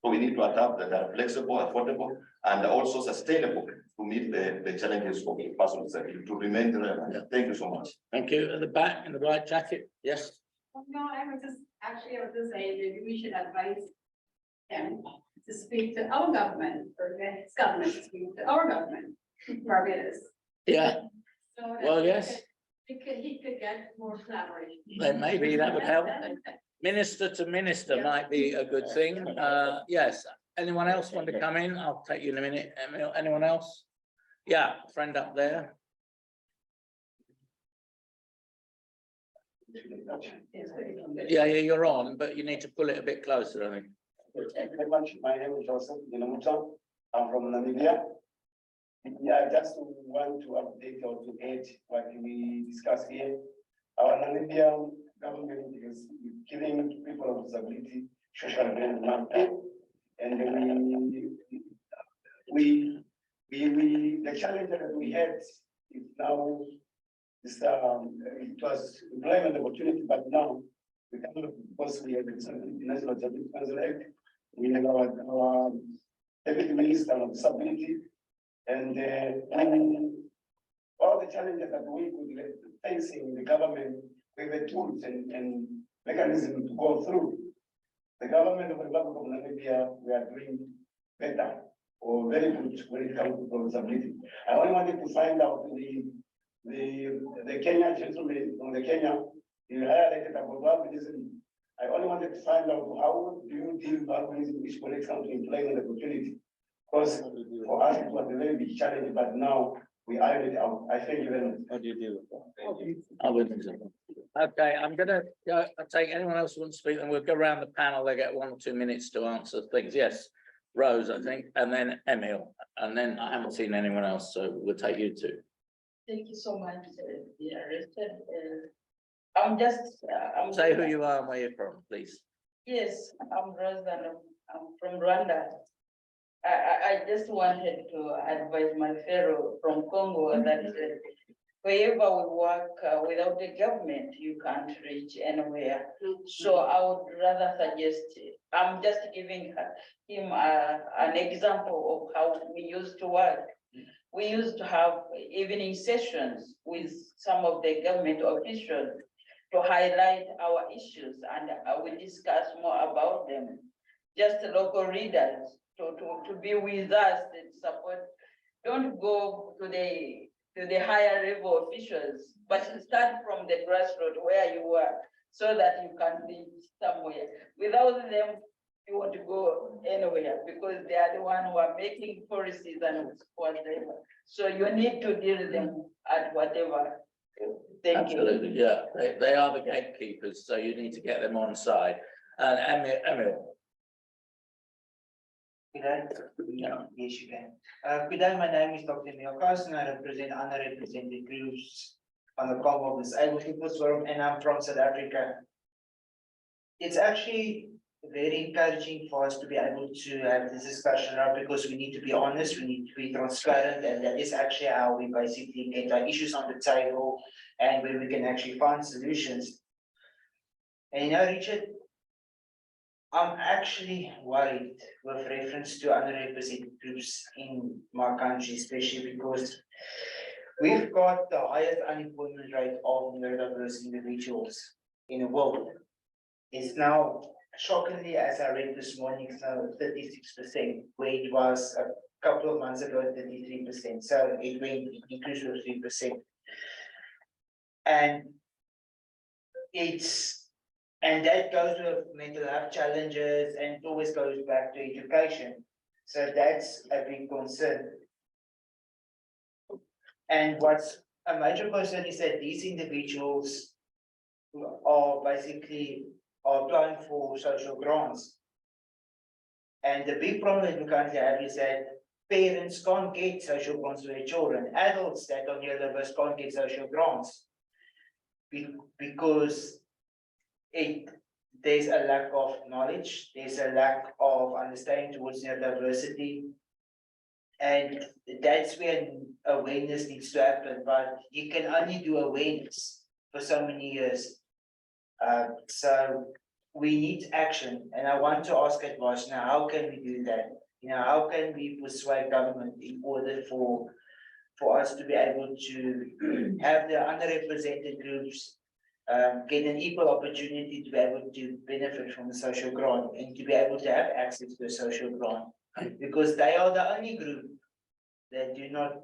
So we need to adapt that are flexible, affordable, and also sustainable to meet the challenges of the person with disability to remain relevant. Yeah. Thank you so much. Thank you. At the back in the white jacket. Yes. No, I was just saying maybe we should advise him to speak to our government or his government to speak to our government, Barbados. Yeah. So that Well, yes. he could get more collaboration. Then maybe that would help. Minister to minister Yeah. might be a good thing. Yes. Anyone else want to come in? I'll take you in a minute. Emil, anyone else? Yeah, friend up there. Yeah, you're on, but you need to pull it a bit closer, I think. Thank you very much. My name is Joseph Dinamuta. I'm from Namibia. Yeah, I just want to update or to add what we discussed here. Our Namibian government is giving people with disability social development, and the challenge that we had is now it was employment opportunity, but now because we have the National Disability Council Act, we have our deputy minister of disability, and all the challenges that we could facing the government with the tools and mechanisms to go through. The government of the Republic of Namibia, we are doing better or very good when it comes to disability. I only wanted to find out the Kenyan gentleman from the Kenya, you highlighted about albinism. I only wanted to find out how do you deal with albinism, which when it comes to employment opportunity. Because for us it was a very big challenge, but now we iron it out. I thank you very much. How do you deal with that? I wouldn't. Okay, I'm gonna go, I'll take anyone else who wants to speak, and we'll go around the panel. They get 1 or 2 minutes to answer things. Yes, Rose, I think, and then Emil, and then I haven't seen anyone else, so we'll take you two. Thank you so much, dear Richard. Say who you are and where you're from, please. Yes, I'm Rosanjali. I'm from Rwanda. I just wanted to advise my fellow from Congo that wherever we work without the government, you can't reach anywhere. So I would rather suggest, I'm just giving him an example of how we used to work. We used to have evening sessions with some of the government officials to highlight our issues, and we discuss more about them. Just local readers to be with us and support. Don't go to the higher level officials, but start from the grassroots where you work so that you can reach somewhere. Without them, you want to go anywhere because they are the one who are making policies and whatever. So you need to deal with them at whatever. Thank you. Absolutely, yeah, they are the gatekeepers, so you need to get them on side. And Emil. Good day. Yes, you can. Good day, my name is Dr. Milkas, and I represent underrepresented groups on the Commonwealth Disabled People's Forum, and I'm from South Africa. It's actually very encouraging for us to be able to have this discussion now because we need to be honest, we need to be transparent, and that is actually how we basically get our issues on the table and where we can actually find solutions. And you know, Richard, I'm actually worried with reference to underrepresented groups in my country, especially because we've got the highest unemployment rate of neurodiverse individuals in the world. It's now, shockingly, as I read this morning, it's now 36%, where it was a couple of months ago, 33%. So it increased with 3%. And it's And that goes with mental health challenges and it always goes back to education. So that's a big concern. And what's a major concern is that these individuals are basically applying for social grants. And the big problem that we currently have is that parents can't get social grants for their children. Adults that are near the list can't get social grants. Because there's a lack of knowledge, there's a lack of understanding towards neurodiversity. And that's when awareness needs to happen, but you can only do awareness for so many years. So we need action, and I want to ask advice now, how can we do that? You know, how can we persuade government in order for us to be able to have the underrepresented groups get an equal opportunity to be able to benefit from the social grant and to be able to have access to a social grant? Because they are the only group that do not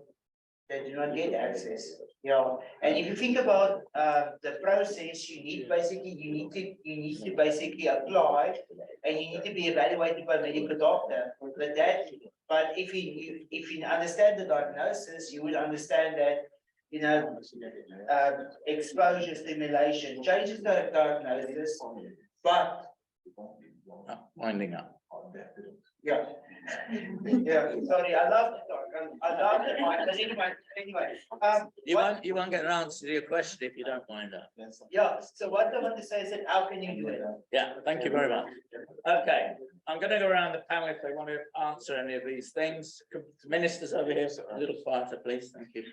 get access. Yeah, and if you think about the process, you need to basically apply, and you need to be evaluated by a medical doctor. But if you understand the diagnosis, you would understand that, you know, exposure stimulation changes the diagnosis, but Winding up. yeah. Yeah, sorry, I love to talk. I love to talk, but anyway. You won't get an answer to your question if you don't wind up. Yeah, so what I want to say is that how can you do it? Yeah, thank you very much. Okay, I'm going to go around the panel if they want to answer any of these things. Ministers over here, a little quieter, please. Thank you.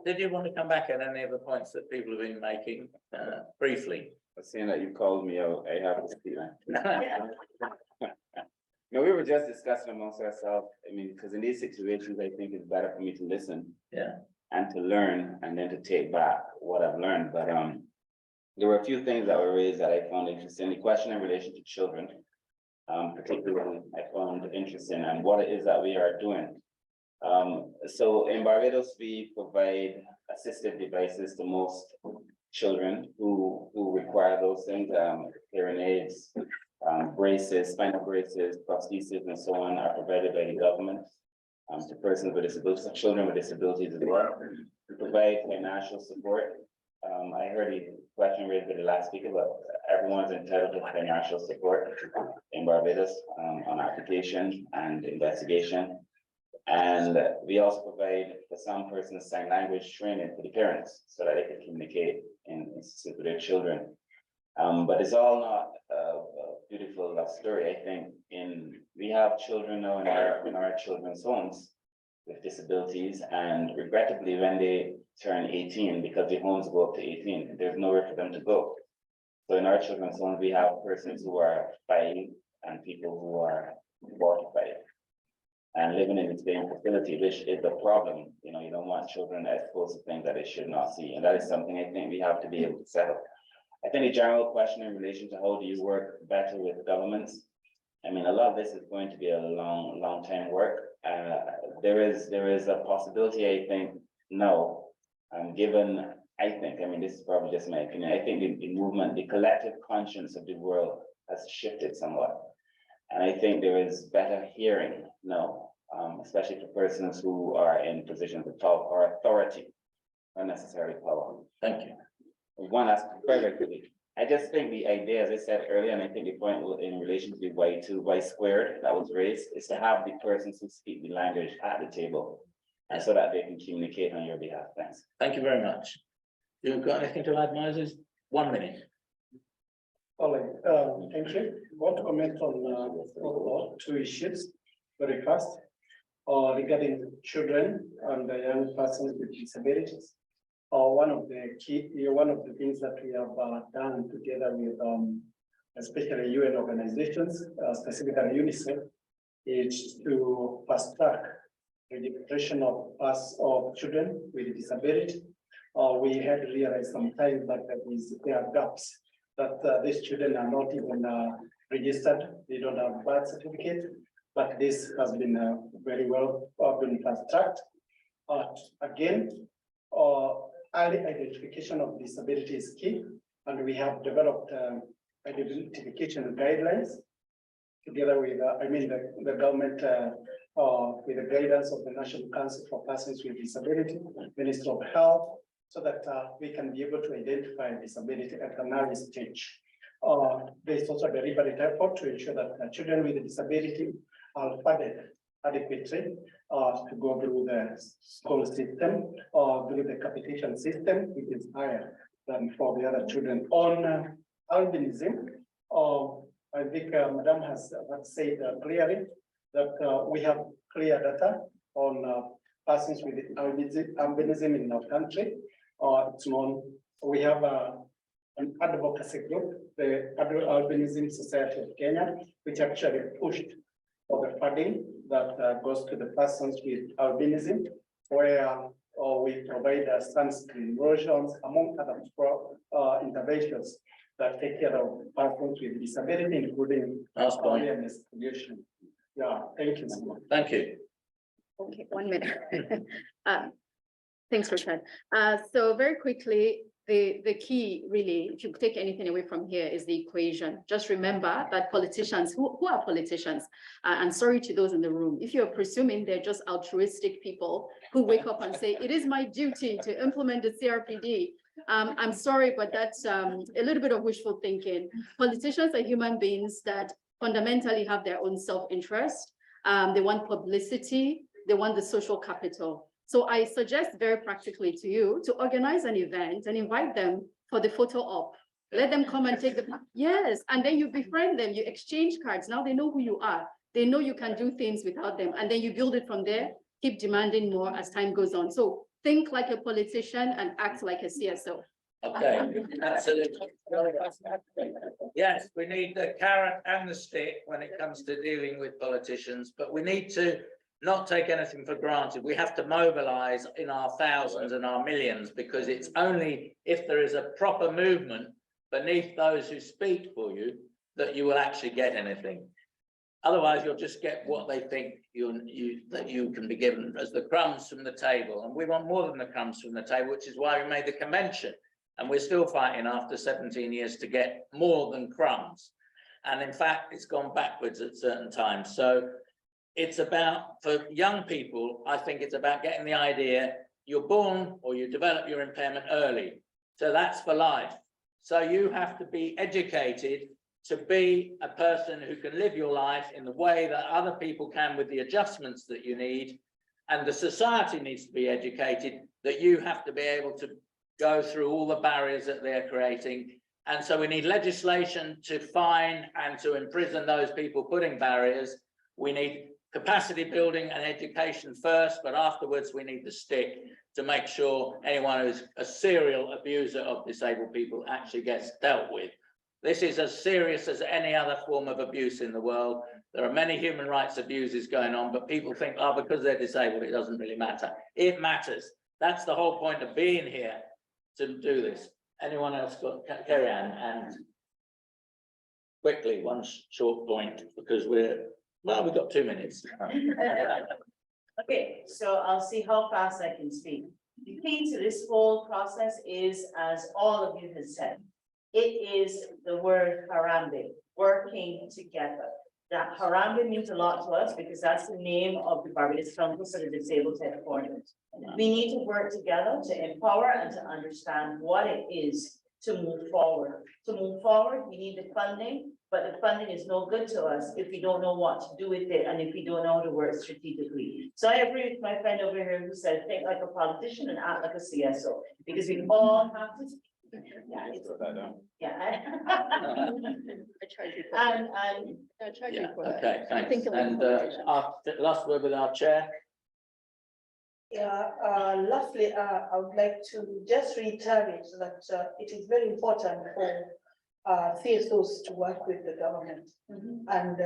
Did you want to come back on any of the points that people have been making briefly? Seeing that you called me out, I have to speak. No, we were just discussing amongst ourselves. I mean, because in these situations, I think it's better for me to listen. Yeah. And to learn and then to take back what I've learned. But there were a few things that were raised that I found interesting. The question in relation to children, particularly, I found interesting, and what it is that we are doing. So in Barbados, we provide assistive devices to most children who require those things. Hearing aids, braces, spinal braces, prostheses, and so on are provided by the government to persons with disabilities, children with disabilities as well. We provide financial support. I heard the question raised by the last speaker, but everyone's entitled to financial support in Barbados on application and investigation. And we also provide for some persons sign language training for the parents so that they can communicate in with their children. But it's all not a beautiful love story. I think we have children now in our children's homes with disabilities, and regrettably, when they turn 18, because the homes go up to 18, there's nowhere for them to go. So in our children's homes, we have persons who are 5 and people who are 45. And living in the same facility, which is a problem. You know, you don't want children exposed to things that they should not see. And that is something I think we have to be able to settle. I think the general question in relation to how do you work better with governments? I mean, a lot of this is going to be a long time work. There is a possibility, I think, no, given, I mean, this is probably just my opinion. I think the movement, the collective conscience of the world has shifted somewhat. And I think there is better hearing now, especially for persons who are in positions of power or authority, not necessarily power. Thank you. One aspect, very quickly. I just think the idea, as I said earlier, and I think the point in relation to the Y squared that was raised, is to have the persons who speak the language at the table, and so that they can communicate on your behalf. Thanks. Thank you very much. You've got anything to add, Moses? 1 minute. All right, thank you. I want to comment on 2 issues very fast. Regarding children and the young persons with disabilities. One of the things that we have done together with especially UN organizations, specifically UNICEF, is to fast track registration of children with disability. We had realized sometimes that there are gaps, that these children are not even registered, they don't have birth certificate, but this has been very well been fast tracked. Again, early identification of disability is key. And we have developed identification guidelines together with, the government, with the guidance of the National Council for Persons with Disability, Ministry of Health, so that we can be able to identify disability at an early stage. There's also a deliberate effort to ensure that children with disability are funded adequately to go through the school system or through the capitation system, which is higher than for the other children. On albinism, I think Madam has said clearly that we have clear data on persons with albinism in our country. It's known. We have an advocacy group, the Albinism Society of Kenya, which actually pushed for the funding that goes to the persons with albinism, where we provide sunscreen lotions, among other interventions that take care of persons with disability, including awareness creation. Yeah, thank you. Thank you. Okay, 1 minute. Thanks, Richard. So very quickly, the key really, if you take anything away from here, is the equation. Just remember that politicians, who are politicians? And sorry to those in the room, if you're presuming they're just altruistic people who wake up and say, it is my duty to implement the CRPD. I'm sorry, but that's a little bit of wishful thinking. Politicians are human beings that fundamentally have their own self-interest. They want publicity, they want the social capital. So I suggest very practically to you to organize an event and invite them for the photo op. Let them come and take the, yes, and then you befriend them, you exchange cards. Now they know who you are. They know you can do things without them. And then you build it from there, keep demanding more as time goes on. So think like a politician and act like a CSO. Okay, absolutely. Yes, we need the carrot and the stick when it comes to dealing with politicians, but we need to not take anything for granted. We have to mobilize in our thousands and our millions, because it's only if there is a proper movement beneath those who speak for you that you will actually get anything. Otherwise, you'll just get what they think that you can be given as the crumbs from the table. And we want more than the crumbs from the table, which is why we made the convention. And we're still fighting after 17 years to get more than crumbs. And in fact, it's gone backwards at certain times. So it's about, for young people, I think it's about getting the idea you're born or you develop your impairment early. So that's for life. So you have to be educated to be a person who can live your life in the way that other people can with the adjustments that you need. And the society needs to be educated that you have to be able to go through all the barriers that they're creating. And so we need legislation to fine and to imprison those people putting barriers. We need capacity building and education first, but afterwards we need the stick to make sure anyone who's a serial abuser of disabled people actually gets dealt with. This is as serious as any other form of abuse in the world. There are many human rights abuses going on, but people think, oh, because they're disabled, it doesn't really matter. It matters. That's the whole point of being here, to do this. Anyone else got Kerryann? And quickly, one short point, because we've got 2 minutes. Okay, so I'll see how fast I can speak. The key to this whole process is, as all of you have said, it is the word Harambee, working together. That Harambee means a lot to us because that's the name of the Barbados Council for the Disabled Headquarters. We need to work together to empower and to understand what it is to move forward. To move forward, we need the funding, but the funding is no good to us if we don't know what to do with it and if we don't know how to work strategically. So I agree with my friend over here who said, think like a politician and act like a CSO, because we all have to. Yeah, it's, yeah. Okay, thanks. And our last word with our chair. Yeah, lastly, I would like to just reiterate that it is very important for CSOs to work with the government. And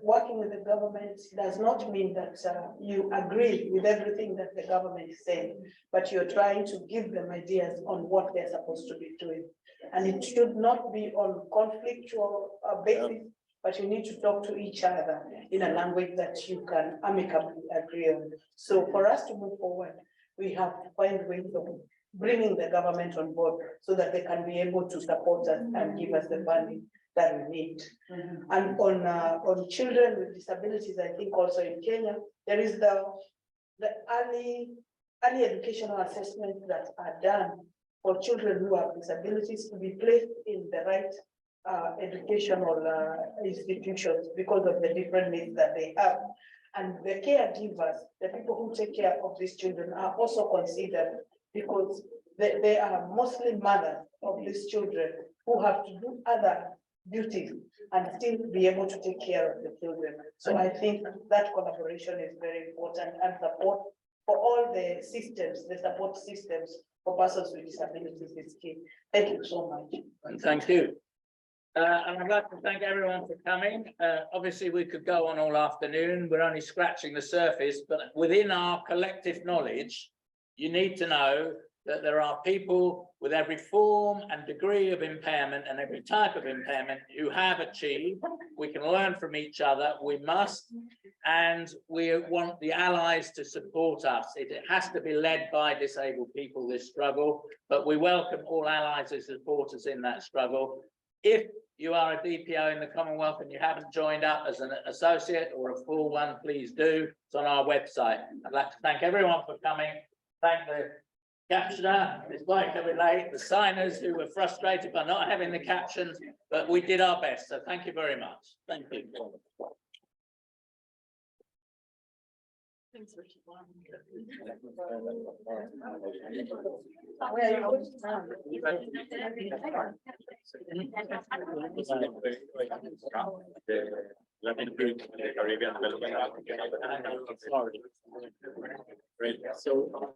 working with the government does not mean that you agree with everything that the government is saying, but you're trying to give them ideas on what they're supposed to be doing. And it should not be on conflictual basis, but you need to talk to each other in a language that you can amicably agree on. So for us to move forward, we have to find ways of bringing the government on board so that they can be able to support us and give us the funding that we need. And on children with disabilities, I think also in Kenya, there is the early educational assessments that are done for children who have disabilities to be placed in the right educational institutions because of the different needs that they have. And the caregivers, the people who take care of these children, are also considered because they are mostly mothers of these children who have to do other duties and still be able to take care of the children. So I think that collaboration is very important, and support for all the systems, the support systems for persons with disabilities is key. Thank you so much. And thank you. And I'd like to thank everyone for coming. Obviously, we could go on all afternoon. We're only scratching the surface, but within our collective knowledge, you need to know that there are people with every form and degree of impairment and every type of impairment who have achieved. We can learn from each other. We must, and we want the allies to support us. It has to be led by disabled people, this struggle, but we welcome all allies as supporters in that struggle. If you are a DPO in the Commonwealth and you haven't joined up as an associate or a full one, please do. It's on our website. I'd like to thank everyone for coming. Thank the captioner, despite coming late, the signers who were frustrated by not having the captions, but we did our best. So thank you very much. Thank you. Thanks, Richard. Sorry. So